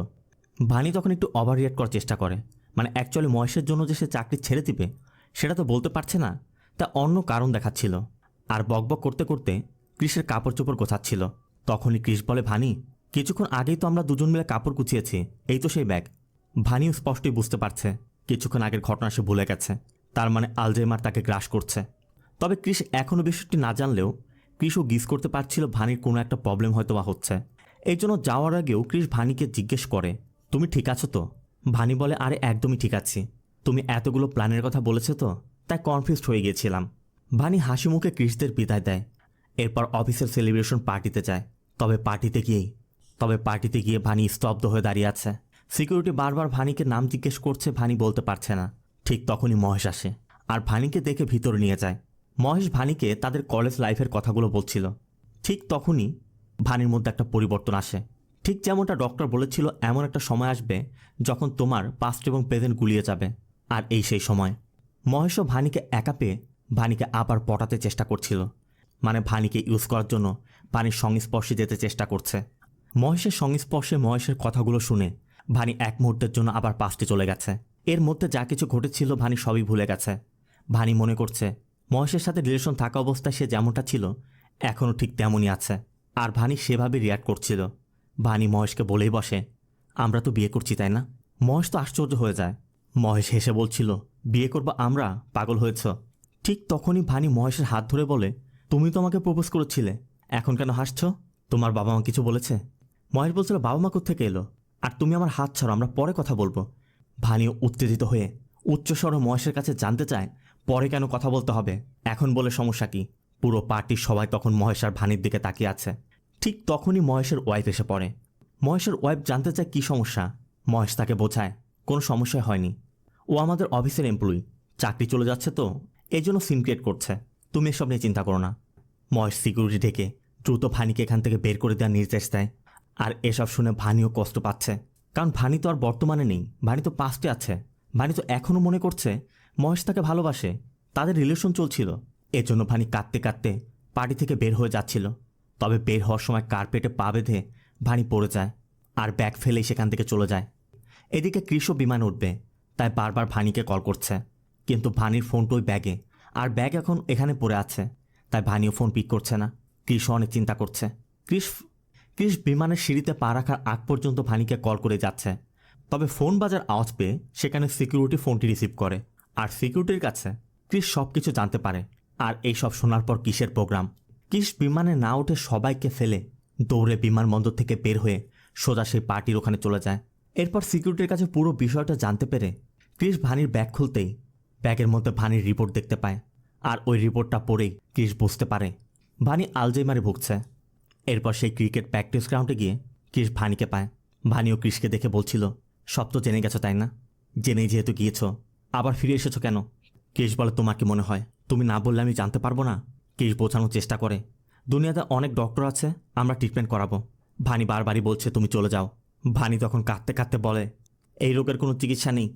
ভানি তখন একটু ওভার রিয়াক্ট করার চেষ্টা করে, মানে অ্যাকচুয়ালি মহেশের জন্য যে সে চাকরি ছেড়ে দিবে সেটা তো বলতে পারছে না, তা অন্য কারণ দেখাচ্ছিল। আর বকবক করতে করতে ক্রিসের কাপড় চোপড় গোছাচ্ছিল। তখনই ক্রিস বলে, ভানি কিছুক্ষণ আগেই তো আমরা দুজন মিলে কাপড় গুছিয়েছি, এই তো সেই ব্যাগ। ভানিও স্পষ্টই বুঝতে পারছে কিছুক্ষণ আগের ঘটনা সে ভুলে গেছে, তার মানে আলজাইমার তাকে গ্রাস করছে। তবে ক্রিস এখনও বিষয়টি না জানলেও ক্রিসও গিস করতে পারছিল ভানির কোনো একটা প্রবলেম হয়তো বা হচ্ছে। এই জন্য যাওয়ার আগেও ক্রিস ভানিকে জিজ্ঞেস করে, তুমি ঠিক আছো তো? ভানি বলে, আরে একদমই ঠিক আছি, তুমি এতগুলো প্ল্যানের কথা বলেছো তো, তাই কনফিউজড হয়ে গিয়েছিলাম। ভানি হাসি মুখে ক্রিসদের বিদায় দেয়। এরপর অফিসের সেলিব্রেশন পার্টিতে যায়। তবে পার্টিতে গিয়ে ভানি স্তব্ধ হয়ে দাঁড়িয়ে আছে। সিকিউরিটি বারবার ভানিকে নাম জিজ্ঞেস করছে, ভানি বলতে পারছে না। ঠিক তখনই মহেশ আসে, আর ভানিকে দেখে ভিতরে নিয়ে যায়। মহেশ ভানিকে তাদের কলেজ লাইফের কথাগুলো বলছিল। ঠিক তখনই ভানির মধ্যে একটা পরিবর্তন আসে। ঠিক যেমনটা ডক্টর বলেছিল, এমন একটা সময় আসবে যখন তোমার পাস্ট এবং প্রেজেন্ট গুলিয়ে যাবে। আর এই সেই সময় মহেশও ভানিকে একা পেয়ে ভানিকে আবার পটাতে চেষ্টা করছিল, মানে ভানিকে ইউজ করার জন্য ভানির সংস্পর্শে যেতে চেষ্টা করছে। মহেশের সংস্পর্শে মহেশের কথাগুলো শুনে ভানি এক মুহূর্তের জন্য আবার পাস্টে চলে গেছে। এর মধ্যে যা কিছু ঘটেছিল ভানি সবই ভুলে গেছে। ভানি মনে করছে মহেশের সাথে রিলেশন থাকা অবস্থায় সে যেমনটা ছিল এখনও ঠিক তেমনই আছে, আর ভানি সেভাবে রিয়াক্ট করছিল। ভানি মহেশকে বলেই বসে, আমরা তো বিয়ে করছি তাই না? মহেশ তো আশ্চর্য হয়ে যায়। মহেশ হেসে বলছিল, বিয়ে করবো আমরা? পাগল হয়েছ? ঠিক তখনই ভানি মহেশের হাত ধরে বলে, তুমি তো আমাকে প্রপোজ করেছিলে, এখন কেন হাসছ? তোমার বাবা মা কিছু বলেছে? মহেশ বলছিল, বাবা মা কোত্থেকে এলো? আর তুমি আমার হাত ছাড়ো, আমরা পরে কথা বলবো। ভানিও উত্তেজিত হয়ে উচ্চস্বরে মহেশের কাছে জানতে চায়, পরে কেন কথা বলতে হবে, এখন বলে সমস্যা কি? পুরো পার্টির সবাই তখন মহেশ আর ভানির দিকে তাকিয়ে আছে। ঠিক তখনই মহেশের ওয়াইফ এসে পড়ে। মহেশের ওয়াইফ জানতে চায় কী সমস্যা। মহেশ তাকে বোঝায়, কোনো সমস্যা হয়নি, ও আমাদের অফিসের এমপ্লয়ি, চাকরি চলে যাচ্ছে তো এই জন্য সিম ক্রিয়েট করছে, তুমি এসব নিয়ে চিন্তা করো না। মহেশ সিকিউরিটি ডেকে দ্রুত ভানিকে এখান থেকে বের করে দেওয়ার নির্দেশ দেয়। আর এসব শুনে ভানিও কষ্ট পাচ্ছে, কারণ ভানি তো আর বর্তমানে নেই, ভানি তো পাস্টে আছে। ভানি তো এখনও মনে করছে মহেশ তাকে ভালোবাসে, তাদের রিলেশন চলছিল। এজন্য ভানি কাঁদতে কাঁদতে পার্টি থেকে বের হয়ে যাচ্ছিল। তবে বের হওয়ার সময় কার্পেটে পা বেঁধে ভানি পড়ে যায়, আর ব্যাগ ফেলেই সেখান থেকে চলে যায়। এদিকে কৃষও বিমান উঠবে, তাই বারবার ভানিকে কল করছে, কিন্তু ভানির ফোনটা ওই ব্যাগে, আর ব্যাগ এখন এখানে পড়ে আছে, তাই ভানিও ফোন পিক করছে না। কৃষও অনেক চিন্তা করছে। কৃষ বিমানের সিঁড়িতে পা রাখার আগ পর্যন্ত ভানিকে কল করে যাচ্ছে। তবে ফোন বাজার আওয়াজ পেয়ে সেখানে সিকিউরিটি ফোনটি রিসিভ করে, আর সিকিউরিটির কাছে কৃষ সব কিছু জানতে পারে। আর এই সব শোনার পর কৃষের প্রোগ্রাম। কৃষ বিমানে না উঠে সবাইকে ফেলে দৌড়ে বিমানবন্দর থেকে বের হয়ে সোজা সেই পার্টির ওখানে চলে যায়। এরপর সিকিউরিটির কাছে পুরো বিষয়টা জানতে পেরে কৃষ ভানির ব্যাগ খুলতেই ব্যাগের মধ্যে ভানির রিপোর্ট দেখতে পায়, আর ওই রিপোর্টটা পড়েই কৃষ বুঝতে পারে ভানি আলজাইমারে ভুগছে। এরপর সেই ক্রিকেট প্র্যাকটিস গ্রাউন্ডে গিয়ে কৃষ ভানিকে পায়। ভানিও কৃষকে দেখে বলছিল, সব তো জেনে গেছো তাই না? জেনেই যেহেতু গিয়েছো, আবার ফিরে এসেছো কেন? কৃষ বলে, তোমার কি মনে হয় তুমি না বললে আমি জানতে পারবো না? কৃষ বোঝানোর চেষ্টা করে, দুনিয়াতে অনেক ডক্টর আছে, আমরা ট্রিটমেন্ট করাবো। ভানি বারবারই বলছে তুমি চলে যাও। ভানি তখন কাঁদতে কাঁদতে বলে, এই রোগের কোনো চিকিৎসা নেই,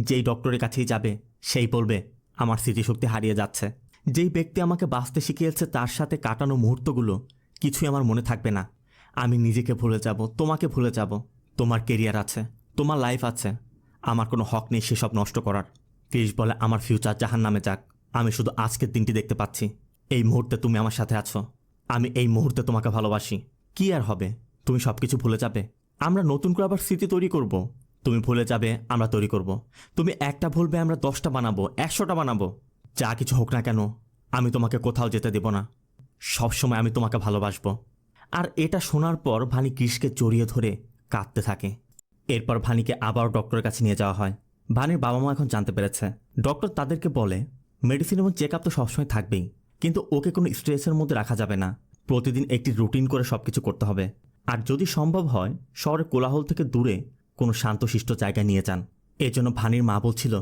যেই ডক্টরের কাছেই যাবে সেই বলবে আমার স্মৃতিশক্তি হারিয়ে যাচ্ছে। যেই ব্যক্তি আমাকে বাঁচতে শিখিয়েছে তার সাথে কাটানো মুহূর্তগুলো কিছুই আমার মনে থাকবে না। আমি নিজেকে ভুলে যাব, তোমাকে ভুলে যাব। তোমার কেরিয়ার আছে, তোমার লাইফ আছে, আমার কোনো হক নেই সেসব নষ্ট করার। কৃষ বলে, আমার ফিউচার জাহান্নামে যাক, আমি শুধু আজকের দিনটি দেখতে পাচ্ছি। এই মুহূর্তে তুমি আমার সাথে আছো, আমি এই মুহূর্তে তোমাকে ভালোবাসি। কি আর হবে, তুমি সব কিছু ভুলে যাবে, আমরা নতুন করে আবার স্মৃতি তৈরি করব। তুমি ভুলে যাবে, আমরা তৈরি করব। তুমি একটা ভুলবে, আমরা 10টা বানাবো, 100টা বানাবো। যা কিছু হোক না কেন, আমি তোমাকে কোথাও যেতে দেব না, সবসময় আমি তোমাকে ভালোবাসবো। আর এটা শোনার পর ভানি কৃষকে জড়িয়ে ধরে কাঁদতে থাকে। এরপর ভানিকে আবার ডক্টরের কাছে নিয়ে যাওয়া হয়। ভানির বাবা মা এখন জানতে পেরেছে। ডক্টর তাদেরকে বলে মেডিসিন এবং চেক আপ তো সবসময় থাকবেই, কিন্তু ওকে কোনো স্ট্রেসের মধ্যে রাখা যাবে না। প্রতিদিন একটি রুটিন করে সবকিছু করতে হবে। আর যদি সম্ভব হয় শহরের কোলাহল থেকে দূরে কোনো শান্তশিষ্ট জায়গায় নিয়ে যান। এজন্য ভানির মা বলছিল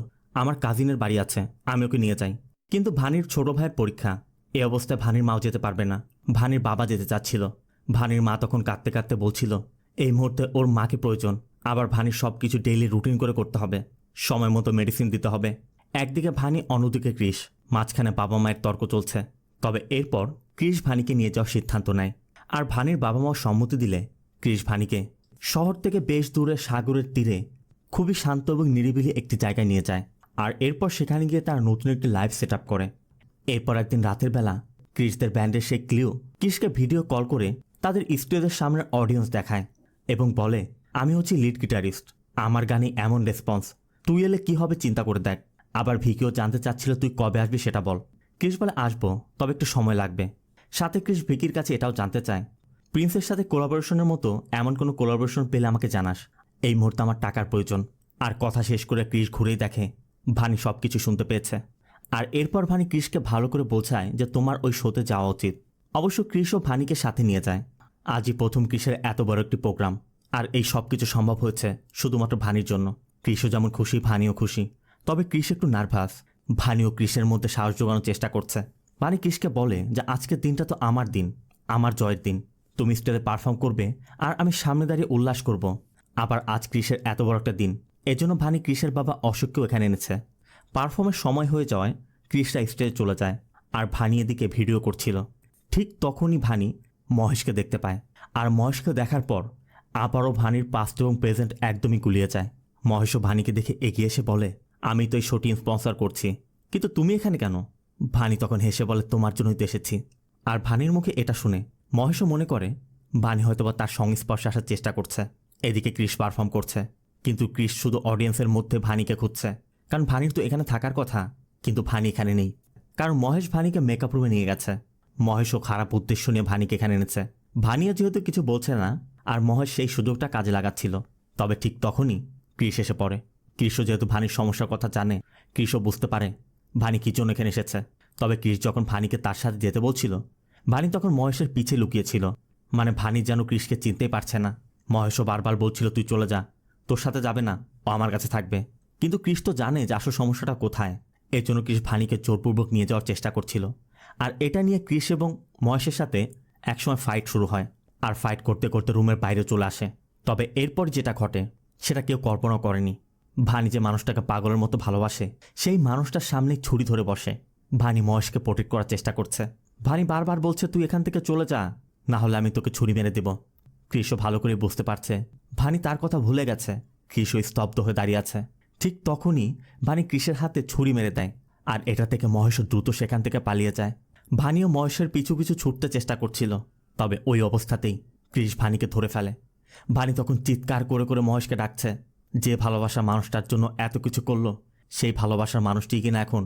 আমার কাজিনের বাড়ি আছে, আমি ওকে নিয়ে যাই। কিন্তু ভানির ছোট ভাইয়ের পরীক্ষা, এ অবস্থায় ভানির মাও যেতে পারবে না। ভানির বাবা যেতে চাচ্ছিল। ভানির মা তখন কাঁদতে কাঁদতে বলছিল এই মুহূর্তে ওর মাকে প্রয়োজন। আবার ভানির সব কিছু ডেইলি রুটিন করে করতে হবে, সময় মতো মেডিসিন দিতে হবে। একদিকে ভানি, অন্যদিকে ক্রিস। মাঝখানে বাবা মায়ের তর্ক চলছে। তবে এরপর ক্রিস ভানিকে নিয়ে যাওয়ার সিদ্ধান্ত নেয়। আর ভানির বাবা মাও সম্মতি দিলে ক্রিস ভানিকে শহর থেকে বেশ দূরে সাগরের তীরে খুবই শান্ত এবং নিরিবিলি একটি জায়গায় নিয়ে যায়। আর এরপর সেখানে গিয়ে তার নতুন একটি লাইফ সেট আপ করে। এরপর একদিন রাতের বেলা ক্রিসদের ব্যান্ডের সেই ক্লিও ক্রিসকে ভিডিও কল করে তাদের স্টেজের সামনের অডিয়েন্স দেখায় এবং বলে আমি হচ্ছি লিড গিটারিস্ট, আমার গানে এমন রেসপন্স, তুই এলে কি হবে চিন্তা করে দেখ। আবার ভিকিও জানতে চাচ্ছিল তুই কবে আসবি সেটা বল। ক্রিস বলে আসবো, তবে একটু সময় লাগবে। সাথে ক্রিস ভিকির কাছে এটাও জানতে চায় প্রিন্সের সাথে কোলাবোরেশনের মতো এমন কোনো কোলাবোরেশন পেলে আমাকে জানাস, এই মুহূর্তে আমার টাকার প্রয়োজন। আর কথা শেষ করে ক্রিস ঘুরেই দেখে ভানি সব কিছু শুনতে পেয়েছে। আর এরপর ভানি ক্রিসকে ভালো করে বোঝায় যে তোমার ওই শোতে যাওয়া উচিত। অবশ্য ক্রিসও ভানিকে সাথে নিয়ে যায়। আজই প্রথম ক্রিসের এত বড় একটি প্রোগ্রাম, আর এই সব কিছু সম্ভব হয়েছে শুধুমাত্র ভানির জন্য। ক্রিসও যেমন খুশি, ভানিও খুশি। তবে ক্রিস একটু নার্ভাস। ভানিও ক্রিসের মধ্যে সাহস জোগানোর চেষ্টা করছে। ভানি ক্রিসকে বলে যে আজকের দিনটা তো আমার দিন, আমার জয়ের দিন। তুমি স্টেজে পারফর্ম করবে আর আমি সামনে দাঁড়িয়ে উল্লাস করব। আবার আজ ক্রিসের এত বড় একটা দিন, এজন্য ভানি ক্রিসের বাবা অশোককেও এখানে এনেছে। পারফর্মের সময় হয়ে যাওয়ায় ক্রিসরা স্টেজে চলে যায় আর ভানি এদিকে ভিডিও করছিল। ঠিক তখনই ভানি মহেশকে দেখতে পায়। আর মহেশকে দেখার পর আবারও ভানির পাস্ট এবং প্রেজেন্ট একদমই গুলিয়ে যায়। মহেশও ভানিকে দেখে এগিয়ে এসে বলে আমি তো এই শোটি স্পন্সর করছি, কিন্তু তুমি এখানে কেন? ভানি তখন হেসে বলে তোমার জন্যই তো এসেছি। আর ভানির মুখে এটা শুনে মহেশও মনে করে ভানি হয়তোবা তার সংস্পর্শে আসার চেষ্টা করছে। এদিকে ক্রিস পারফর্ম করছে, কিন্তু ক্রিস শুধু অডিয়েন্সের মধ্যে ভানিকে খুঁজছে, কারণ ভানির তো এখানে থাকার কথা। কিন্তু ভানি এখানে নেই, কারণ মহেশ ভানিকে মেকআপ রুমে নিয়ে গেছে। মহেশও খারাপ উদ্দেশ্য নিয়ে ভানিকে এখানে এনেছে। ভানিও যেহেতু কিছু বলছে না, আর মহেশ সেই সুযোগটা কাজে লাগাচ্ছিল। তবে ঠিক তখনই ক্রিস এসে পড়ে। ক্রিসও যেহেতু ভানির সমস্যার কথা জানে, ক্রিসও বুঝতে পারে ভানি কি জন্য এখানে এসেছে। তবে ক্রিস যখন ভানিকে তার সাথে যেতে বলছিল, ভানি তখন মহেশের পিছে লুকিয়েছিল। মানে ভানি যেন ক্রিসকে চিনতেই পারছে না। মহেশও বারবার বলছিল তুই চলে যা, তোর সাথে যাবে না, ও আমার কাছে থাকবে। কিন্তু ক্রিস তো জানে যে আসল সমস্যাটা কোথায়। এর জন্য ক্রিস ভানিকে জোরপূর্বক নিয়ে যাওয়ার চেষ্টা করছিল। আর এটা নিয়ে ক্রিস এবং মহেশের সাথে একসময় ফাইট শুরু হয়। আর ফাইট করতে করতে রুমের বাইরে চলে আসে। তবে এরপর যেটা ঘটে সেটা কেউ কল্পনা করেনি। ভানি যে মানুষটাকে পাগলের মতো ভালোবাসে, সেই মানুষটার সামনে ছুরি ধরে বসে। ভানি মহেশকে প্রোটেক্ট করার চেষ্টা করছে। ভানি বারবার বলছে তুই এখান থেকে চলে যা, না হলে আমি তোকে ছুরি মেরে দেব। ক্রিসও ভালো করে বুঝতে পারছে ভানি তার কথা ভুলে গেছে। ক্রিসও স্তব্ধ হয়ে দাঁড়িয়ে আছে। ঠিক তখনই ভানি ক্রিসের হাতে ছুরি মেরে দেয়। আর এটা থেকে মহেশও দ্রুত সেখান থেকে পালিয়ে যায়। ভানিও মহেশের পিছু পিছু ছুটতে চেষ্টা করছিল। তবে ওই অবস্থাতেই ক্রিস ভানিকে ধরে ফেলে। ভানি তখন চিৎকার করে করে মহেশকে ডাকছে। যে ভালোবাসা মানুষটার জন্য এত কিছু করলো, সেই ভালোবাসার মানুষটি কিনা এখন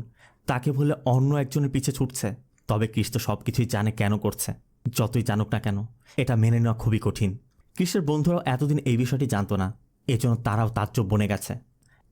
তাকে ভুলে অন্য একজনের পিছে ছুটছে। তবে ক্রিস তো সব কিছুই জানে কেন করছে। যতই জানুক না কেন, এটা মেনে নেওয়া খুবই কঠিন। ক্রিসের বন্ধুরাও এতদিন এই বিষয়টি জানতো না, এজন্য তারাও তাজ্জব বনে গেছে।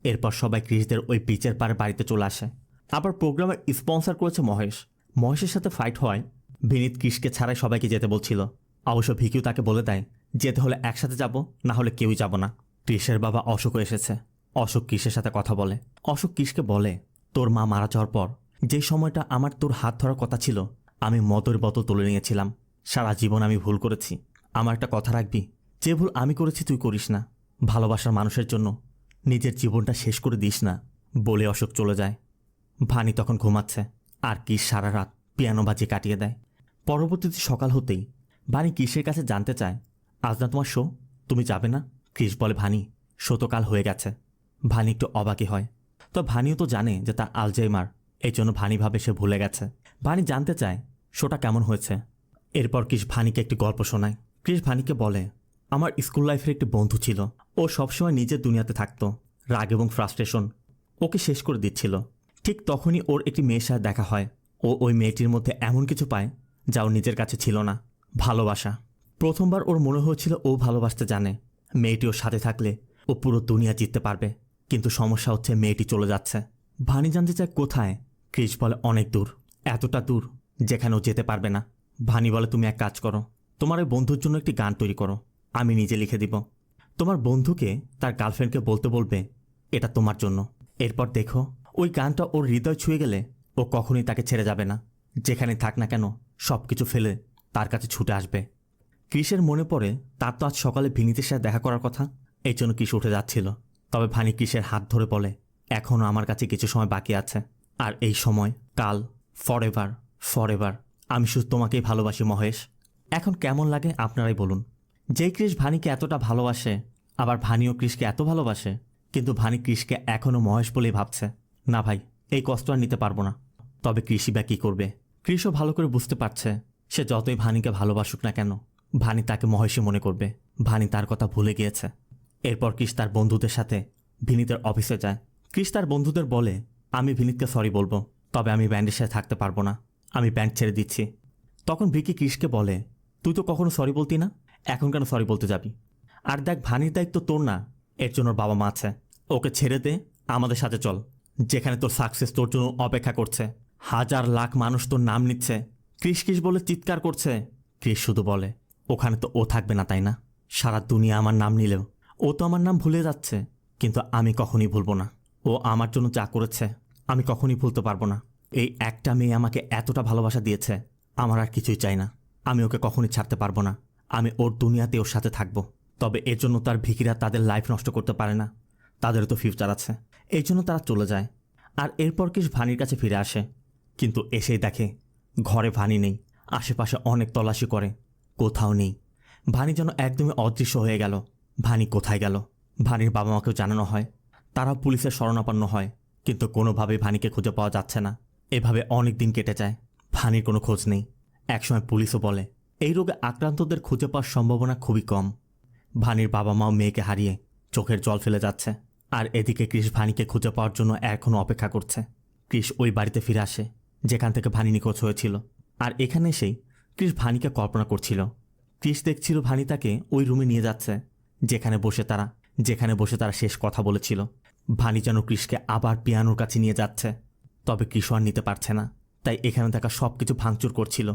এরপর সবাই ক্রিসদের ওই বিচের পাড়ে বাড়িতে চলে আসে। আবার প্রোগ্রামের স্পন্সর করেছে মহেশ। মহেশের সাথে ফাইট হয়। বিনীত ক্রিসকে ছাড়াই সবাইকে যেতে বলছিল। অবশ্য ভিকিও তাকে বলে দেয় যেতে হলে একসাথে যাব, না হলে কেউই যাব না। ক্রিসের বাবা অশোকও এসেছে। অশোক ক্রিসের সাথে কথা বলে। অশোক ক্রিসকে বলে তোর মা মারা যাওয়ার পর যে সময়টা আমার তোর হাত ধরার কথা ছিল, আমি মদের বোতল তুলে নিয়েছিলাম। সারা জীবন আমি ভুল করেছি। আমার একটা কথা রাখবি, যে ভুল আমি করেছি তুই করিস না। ভালোবাসার মানুষের জন্য নিজের জীবনটা শেষ করে দিস না, বলে অশোক চলে যায়। ভানি তখন ঘুমাচ্ছে আর ক্রিস সারা রাত পিয়ানো বাজিয়ে কাটিয়ে দেয়। পরবর্তীতে সকাল হতেই ভানি ক্রিসের কাছে জানতে চায় আজ না তোমার শো, তুমি যাবে না? ক্রিস বলে ভানি শো তো কাল হয়ে গেছে। ভানি একটু অবাকই হয়। তো ভানিও তো জানে যে তার আলজাইমার, এই জন্য ভানি ভাবে সে ভুলে গেছে। ভানি জানতে চায় শোটা কেমন হয়েছে। এরপর ক্রিস ভানিকে একটি গল্প শোনায়। ক্রিস ভানিকে বলে আমার স্কুল লাইফের একটি বন্ধু ছিল। ও সবসময় নিজের দুনিয়াতে থাকতো। রাগ এবং ফ্রাস্ট্রেশন ওকে শেষ করে দিচ্ছিল। ঠিক তখনই ওর একটি মেয়ের সাথে দেখা হয়। ও ওই মেয়েটির মধ্যে এমন কিছু পায় যা ওর নিজের কাছে ছিল না, ভালোবাসা। প্রথমবার ওর মনে হয়েছিল ও ভালোবাসতে জানে। মেয়েটি ওর সাথে থাকলে ও পুরো দুনিয়া জিততে পারবে। কিন্তু সমস্যা হচ্ছে মেয়েটি চলে যাচ্ছে। ভানি জানতে চায় কোথায়। ক্রিস বলে অনেক দূর, এতটা দূর যেখানেও যেতে পারবে না। ভানি বলে তুমি এক কাজ করো, তোমার ওই বন্ধুর জন্য একটি গান তৈরি করো, আমি নিজে লিখে দিব। তোমার বন্ধুকে তার গার্লফ্রেন্ডকে বলতে বলবে এটা তোমার জন্য। এরপর দেখো ওই গানটা ওর হৃদয় ছুঁয়ে গেলে ও কখনোই তাকে ছেড়ে যাবে না। যেখানে থাক না কেন সব কিছু ফেলে তার কাছে ছুটে আসবে। ক্রিসের মনে পড়ে তার তো আজ সকালে ভিনিতের সাথে দেখা করার কথা। এই জন্য ক্রিস উঠে যাচ্ছিল। তবে ভানি ক্রিসের হাত ধরে বলে এখনও আমার কাছে কিছু সময় বাকি আছে, আর এই সময় কাল, ফরএভার ফরএভার আমি শুধু তোমাকেই ভালোবাসি মহেশ। এখন কেমন লাগে আপনারাই বলুন। যেই ক্রিস ভানিকে এতটা ভালোবাসে, আবার ভানিও ক্রিসকে এত ভালোবাসে, কিন্তু ভানি ক্রিসকে এখনও মহেশ বলেই ভাবছে। না ভাই, এই কষ্ট আর নিতে পারবো না। তবে ক্রিসই বা কী করবে? ক্রিসও ভালো করে বুঝতে পারছে সে যতই ভানিকে ভালোবাসুক না কেন, ভানি তাকে মহেশই মনে করবে। ভানি তার কথা ভুলে গিয়েছে। এরপর ক্রিস তার বন্ধুদের সাথে ভিনিতের অফিসে যায়। ক্রিস তার বন্ধুদের বলে আমি ভিনিতকে সরি বলবো, তবে আমি ব্যান্ডের সাথে থাকতে পারবো না, আমি ব্যান্ড ছেড়ে দিচ্ছি। তখন ভিকি ক্রিসকে বলে তুই তো কখনো সরি বলতি না, এখন কেন সরি বলতে যাবি? আর দেখ ভানির দায়িত্ব তোর না, এর জন্য ওর বাবা মা আছে। ওকে ছেড়ে দে, আমাদের সাথে চল, যেখানে তোর সাকসেস তোর জন্য অপেক্ষা করছে। হাজার লাখ মানুষ তোর নাম নিচ্ছে, ক্রিস ক্রিস বলে চিৎকার করছে। ক্রিস শুধু বলে ওখানে তো ও থাকবে না তাই না? সারা দুনিয়া আমার নাম নিলেও ও তো আমার নাম ভুলে যাচ্ছে, কিন্তু আমি কখনই ভুলবো না। ও আমার জন্য যা করেছে আমি কখনই ভুলতে পারবো না। এই একটা মেয়ে আমাকে এতটা ভালোবাসা দিয়েছে, আমার আর কিছুই চাই না। আমি ওকে কখনই ছাড়তে পারবো না, আমি ওর দুনিয়াতে ওর সাথে থাকবো। তবে এর জন্য তার ভিকিরা তাদের লাইফ নষ্ট করতে পারে না, তাদেরও তো ফিউচার আছে। এই জন্য তারা চলে যায়। আর এরপর ক্রিস ভানির কাছে ফিরে আসে, কিন্তু এসেই দেখে ঘরে ভানি নেই। আশেপাশে অনেক তল্লাশি করে, কোথাও নেই। ভানি যেন একদমই অদৃশ্য হয়ে গেল। ভানি কোথায় গেল? ভানির বাবা মাকেও জানানো হয়, তারাও পুলিশের শরণাপন্ন হয়, কিন্তু কোনোভাবেই ভানিকে খুঁজে পাওয়া যাচ্ছে না। এভাবে অনেক দিন কেটে যায়, ভানির কোনো খোঁজ নেই। একসময় পুলিশও বলে এই রোগে আক্রান্তদের খুঁজে পাওয়ার সম্ভাবনা খুবই কম। ভানির বাবা মাও মেয়েকে হারিয়ে চোখের জল ফেলে যাচ্ছে। আর এদিকে ক্রিস ভানিকে খুঁজে পাওয়ার জন্য এখনও অপেক্ষা করছে। ক্রিস ওই বাড়িতে ফিরে আসে যেখান থেকে ভানি নিখোঁজ হয়েছিল। আর এখানে এসেই ক্রিস ভানিকে কল্পনা করছিল। ক্রিস দেখছিল ভানি তাকে ওই রুমে নিয়ে যাচ্ছে যেখানে বসে তারা শেষ কথা বলেছিল। ভানি যেন ক্রিসকে আবার পিয়ানোর কাছে নিয়ে যাচ্ছে, তবে ক্রিস আর নিতে পারছে না। তাই এখানে থাকা সব কিছু ভাঙচুর করছিল।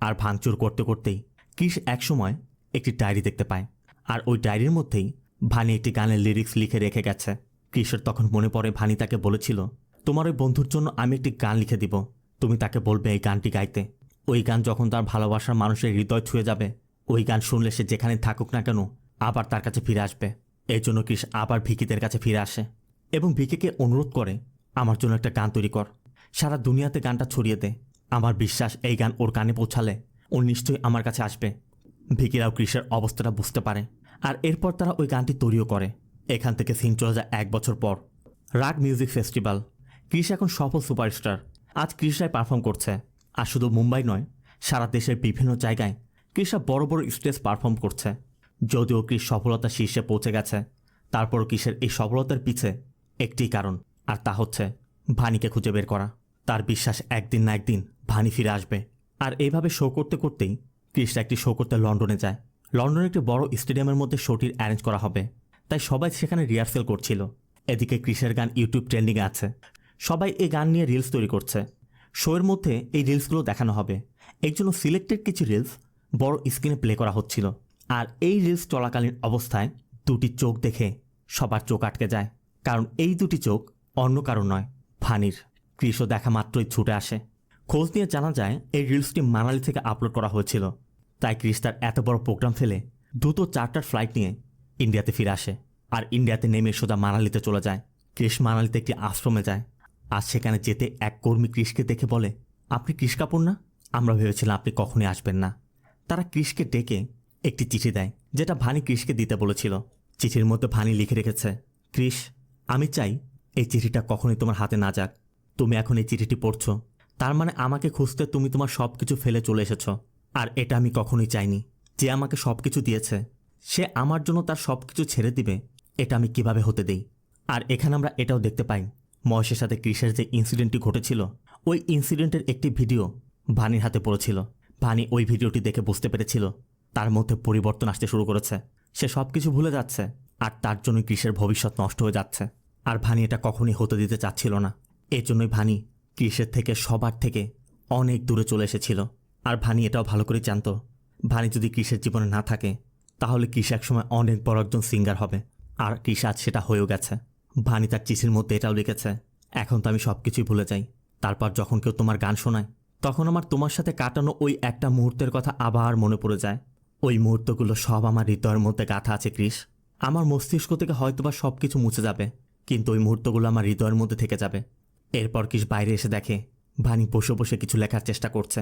আর ভাঙচুর করতে করতেই ক্রিস একসময় একটি ডায়েরি দেখতে পায়। আর ওই ডায়েরির মধ্যেই ভানি একটি গানের লিরিক্স লিখে রেখে গেছে। ক্রিসের তখন মনে পড়ে ভানি তাকে বলেছিল তোমার ওই বন্ধুর জন্য আমি একটি গান লিখে দিব, তুমি তাকে বলবে এই গানটি গাইতে। ওই গান যখন তার ভালোবাসার মানুষের হৃদয় ছুঁয়ে যাবে, ওই গান শুনলে সে যেখানে থাকুক না কেন আবার তার কাছে ফিরে আসবে। এই জন্য ক্রিস আবার ভিকিদের কাছে ফিরে আসে এবং ভিকিকে অনুরোধ করে আমার জন্য একটা গান তৈরি কর, সারা দুনিয়াতে গানটা ছড়িয়ে দে। আমার বিশ্বাস এই গান ওর কানে পৌঁছালে ও নিশ্চয়ই আমার কাছে আসবে। ভিকিরাও ক্রিসের অবস্থাটা বুঝতে পারে, আর এরপর তারা ওই গানটি তৈরিও করে। এখান থেকে সিন চলে যায় 1 বছর পর। রাগ মিউজিক ফেস্টিভ্যাল। ক্রিস এখন সফল সুপারস্টার। আজ ক্রিসরাই পারফর্ম করছে। আর শুধু মুম্বাই নয়, সারা দেশের বিভিন্ন জায়গায় ক্রিসরা বড় বড় স্টেজ পারফর্ম করছে। যদিও ক্রিস সফলতার শীর্ষে পৌঁছে গেছে, তারপরও ক্রিসের এই সফলতার পিছে একটি কারণ, আর তা হচ্ছে ভানিকে খুঁজে বের করা। তার বিশ্বাস একদিন না একদিন ভানি ফিরে আসবে। আর এইভাবে শো করতে করতেই ক্রিসরা একটি শো করতে লন্ডনে যায়। লন্ডনে একটি বড় স্টেডিয়ামের মধ্যে শোটির অ্যারেঞ্জ করা হবে, তাই সবাই সেখানে রিহার্সেল করছিল। এদিকে ক্রিসের গান ইউটিউব ট্রেন্ডিংয়ে আছে, সবাই এই গান নিয়ে রিলস তৈরি করছে। শোয়ের মধ্যে এই রিলসগুলো দেখানো হবে, এই জন্য সিলেক্টেড কিছু রিলস বড় স্ক্রিনে প্লে করা হচ্ছিল। আর এই রিলস চলাকালীন অবস্থায় দুটি চোখ দেখে সবার চোখ আটকে যায়, কারণ এই দুটি চোখ অন্য কারো নয়, ভানির। ক্রিসও দেখা মাত্রই ছুটে আসে। খোঁজ নিয়ে জানা যায় এই রিলসটি মানালি থেকে আপলোড করা হয়েছিল। তাই ক্রিস তার এত বড় প্রোগ্রাম ফেলে দ্রুত চার্টার ফ্লাইট নিয়ে ইন্ডিয়াতে ফিরে আসে। আর ইন্ডিয়াতে নেমে সোজা মানালিতে চলে যায়। ক্রিস মানালিতে একটি আশ্রমে যায়। আর সেখানে যেতে এক কর্মী ক্রিসকে দেখে বলে আপনি ক্রিস কাপুর না? আমরা ভেবেছিলাম আপনি কখনই আসবেন না। তারা ক্রিসকে ডেকে একটি চিঠি দেয়, যেটা ভানি ক্রিসকে দিতে বলেছিল। চিঠির মধ্যে ভানি লিখে রেখেছে ক্রিস, আমি চাই এই চিঠিটা কখনোই তোমার হাতে না যাক। তুমি এখন এই চিঠিটি পড়ছো, তার মানে আমাকে খুঁজতে তুমি তোমার সব কিছু ফেলে চলে এসেছ। আর এটা আমি কখনোই চাইনি। যে আমাকে সব কিছু দিয়েছে সে আমার জন্য তার সব কিছু ছেড়ে দিবে, এটা আমি কিভাবে হতে দেই? আর এখানে আমরা এটাও দেখতে পাই মহেশের সাথে ক্রিসের যে ইনসিডেন্টটি ঘটেছিল, ওই ইনসিডেন্টের একটি ভিডিও ভানির হাতে পড়েছিল। ভানি ওই ভিডিওটি দেখে বুঝতে পেরেছিল তার মধ্যে পরিবর্তন আসতে শুরু করেছে। সে সব কিছু ভুলে যাচ্ছে, আর তার জন্য ক্রিসের ভবিষ্যৎ নষ্ট হয়ে যাচ্ছে। আর ভানি এটা কখনই হতে দিতে চাচ্ছিল না। এর জন্যই ভানি ক্রিসের থেকে সবার থেকে অনেক দূরে চলে এসেছিল। আর ভানি এটাও ভালো করে জানত, ভানি যদি ক্রিসের জীবনে না থাকে তাহলে ক্রিস একসময় অনেক বড় একজন সিঙ্গার হবে। আর ক্রিস আজ সেটা হয়েও গেছে। ভানি তার চিঠির মধ্যে এটাও লিখেছে, এখন তো আমি সব কিছুই ভুলে যাই, তারপর যখন কেউ তোমার গান শোনায় তখন আমার তোমার সাথে কাটানো ওই একটা মুহূর্তের কথা আবার মনে পড়ে যায়। ওই মুহূর্তগুলো সব আমার হৃদয়ের মধ্যে গাঁথা আছে ক্রিস। আমার মস্তিষ্ক থেকে হয়তোবা সব কিছু মুছে যাবে, কিন্তু ওই মুহূর্তগুলো আমার হৃদয়ের মধ্যে থেকে যাবে। এরপর ক্রিস বাইরে এসে দেখে ভানি বসে বসে কিছু লেখার চেষ্টা করছে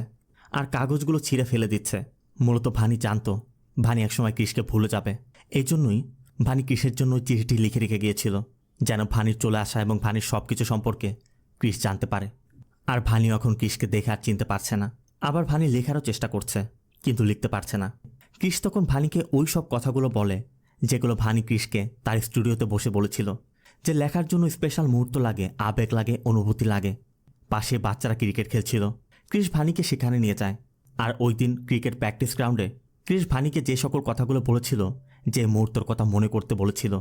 আর কাগজগুলো ছিঁড়ে ফেলে দিচ্ছে। মূলত ভানি জানতো ভানি একসময় ক্রিসকে ভুলে যাবে। এই জন্যই ভানি ক্রিসের জন্য ওই চিঠিটি লিখে রেখে গিয়েছিল, যেন ভানির চলে আসা এবং ভানির সব কিছু সম্পর্কে ক্রিস জানতে পারে। আর ভানিও এখন ক্রিসকে দেখে আর চিনতে পারছে না। আবার ভানি লেখারও চেষ্টা করছে, কিন্তু লিখতে পারছে না। ক্রিস তখন ভানিকে ওই সব কথাগুলো বলে যেগুলো ভানি ক্রিসকে তার স্টুডিওতে বসে বলেছিল, যে লেখার জন্য স্পেশাল মুহূর্ত লাগে, আবেগ লাগে, অনুভূতি লাগে। পাশে বাচ্চারা ক্রিকেট খেলছিল। ক্রিস ভানিকে সেখানে নিয়ে যায়। আর ওই দিন ক্রিকেট প্র্যাকটিস গ্রাউন্ডে ক্রিস ভানিকে যে সকল কথাগুলো বলেছিল, যে মুহূর্তের কথা মনে করতে বলেছিল,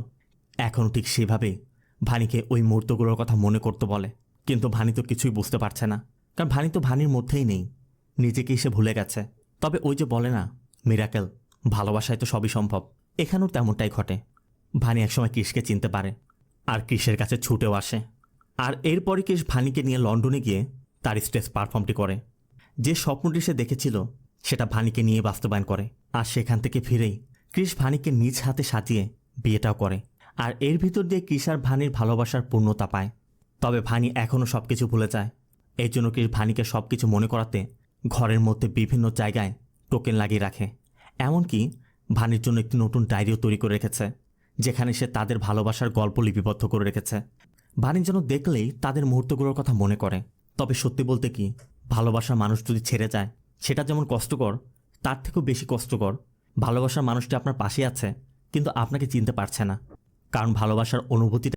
এখনও ঠিক সেভাবেই ভানিকে ওই মুহূর্তগুলোর কথা মনে করতে বলে। কিন্তু ভানি তো কিছুই বুঝতে পারছে না, কারণ ভানি তো ভানির মধ্যেই নেই, নিজেকেই সে ভুলে গেছে। তবে ওই যে বলে না, মিরাকেল, ভালোবাসায় তো সবই সম্ভব, এখানেও তেমনটাই ঘটে। ভানি একসময় ক্রিসকে চিনতে পারে আর ক্রিসের কাছে ছুটেও আসে। আর এরপরই ক্রিস ভানিকে নিয়ে লন্ডনে গিয়ে তার স্টেজ পারফর্মটি করে। যে স্বপ্নটি সে দেখেছিল সেটা ভানিকে নিয়ে বাস্তবায়ন করে। আর সেখান থেকে ফিরেই ক্রিস ভানিকে নিজ হাতে সাজিয়ে বিয়েটাও করে। আর এর ভিতর দিয়ে ক্রিস আর ভানির ভালোবাসার পূর্ণতা পায়। তবে ভানি এখনও সব কিছু ভুলে যায়। এই জন্য ক্রিস ভানিকে সব কিছু মনে করাতে ঘরের মধ্যে বিভিন্ন জায়গায় টোকেন লাগিয়ে রাখে। এমনকি ভানির জন্য একটি নতুন ডায়েরিও তৈরি করে রেখেছে, যেখানে সে তাদের ভালোবাসার গল্প লিপিবদ্ধ করে রেখেছে। ভানি যেন দেখলেই তাদের মুহূর্তগুলোর কথা মনে করে। তবে সত্যি বলতে কি, ভালোবাসার মানুষ যদি ছেড়ে যায় সেটা যেমন কষ্টকর, তার থেকেও বেশি কষ্টকর ভালোবাসার মানুষটি আপনার পাশে আছে কিন্তু আপনাকে চিনতে পারছে না। কারণ ভালোবাসার অনুভূতিটা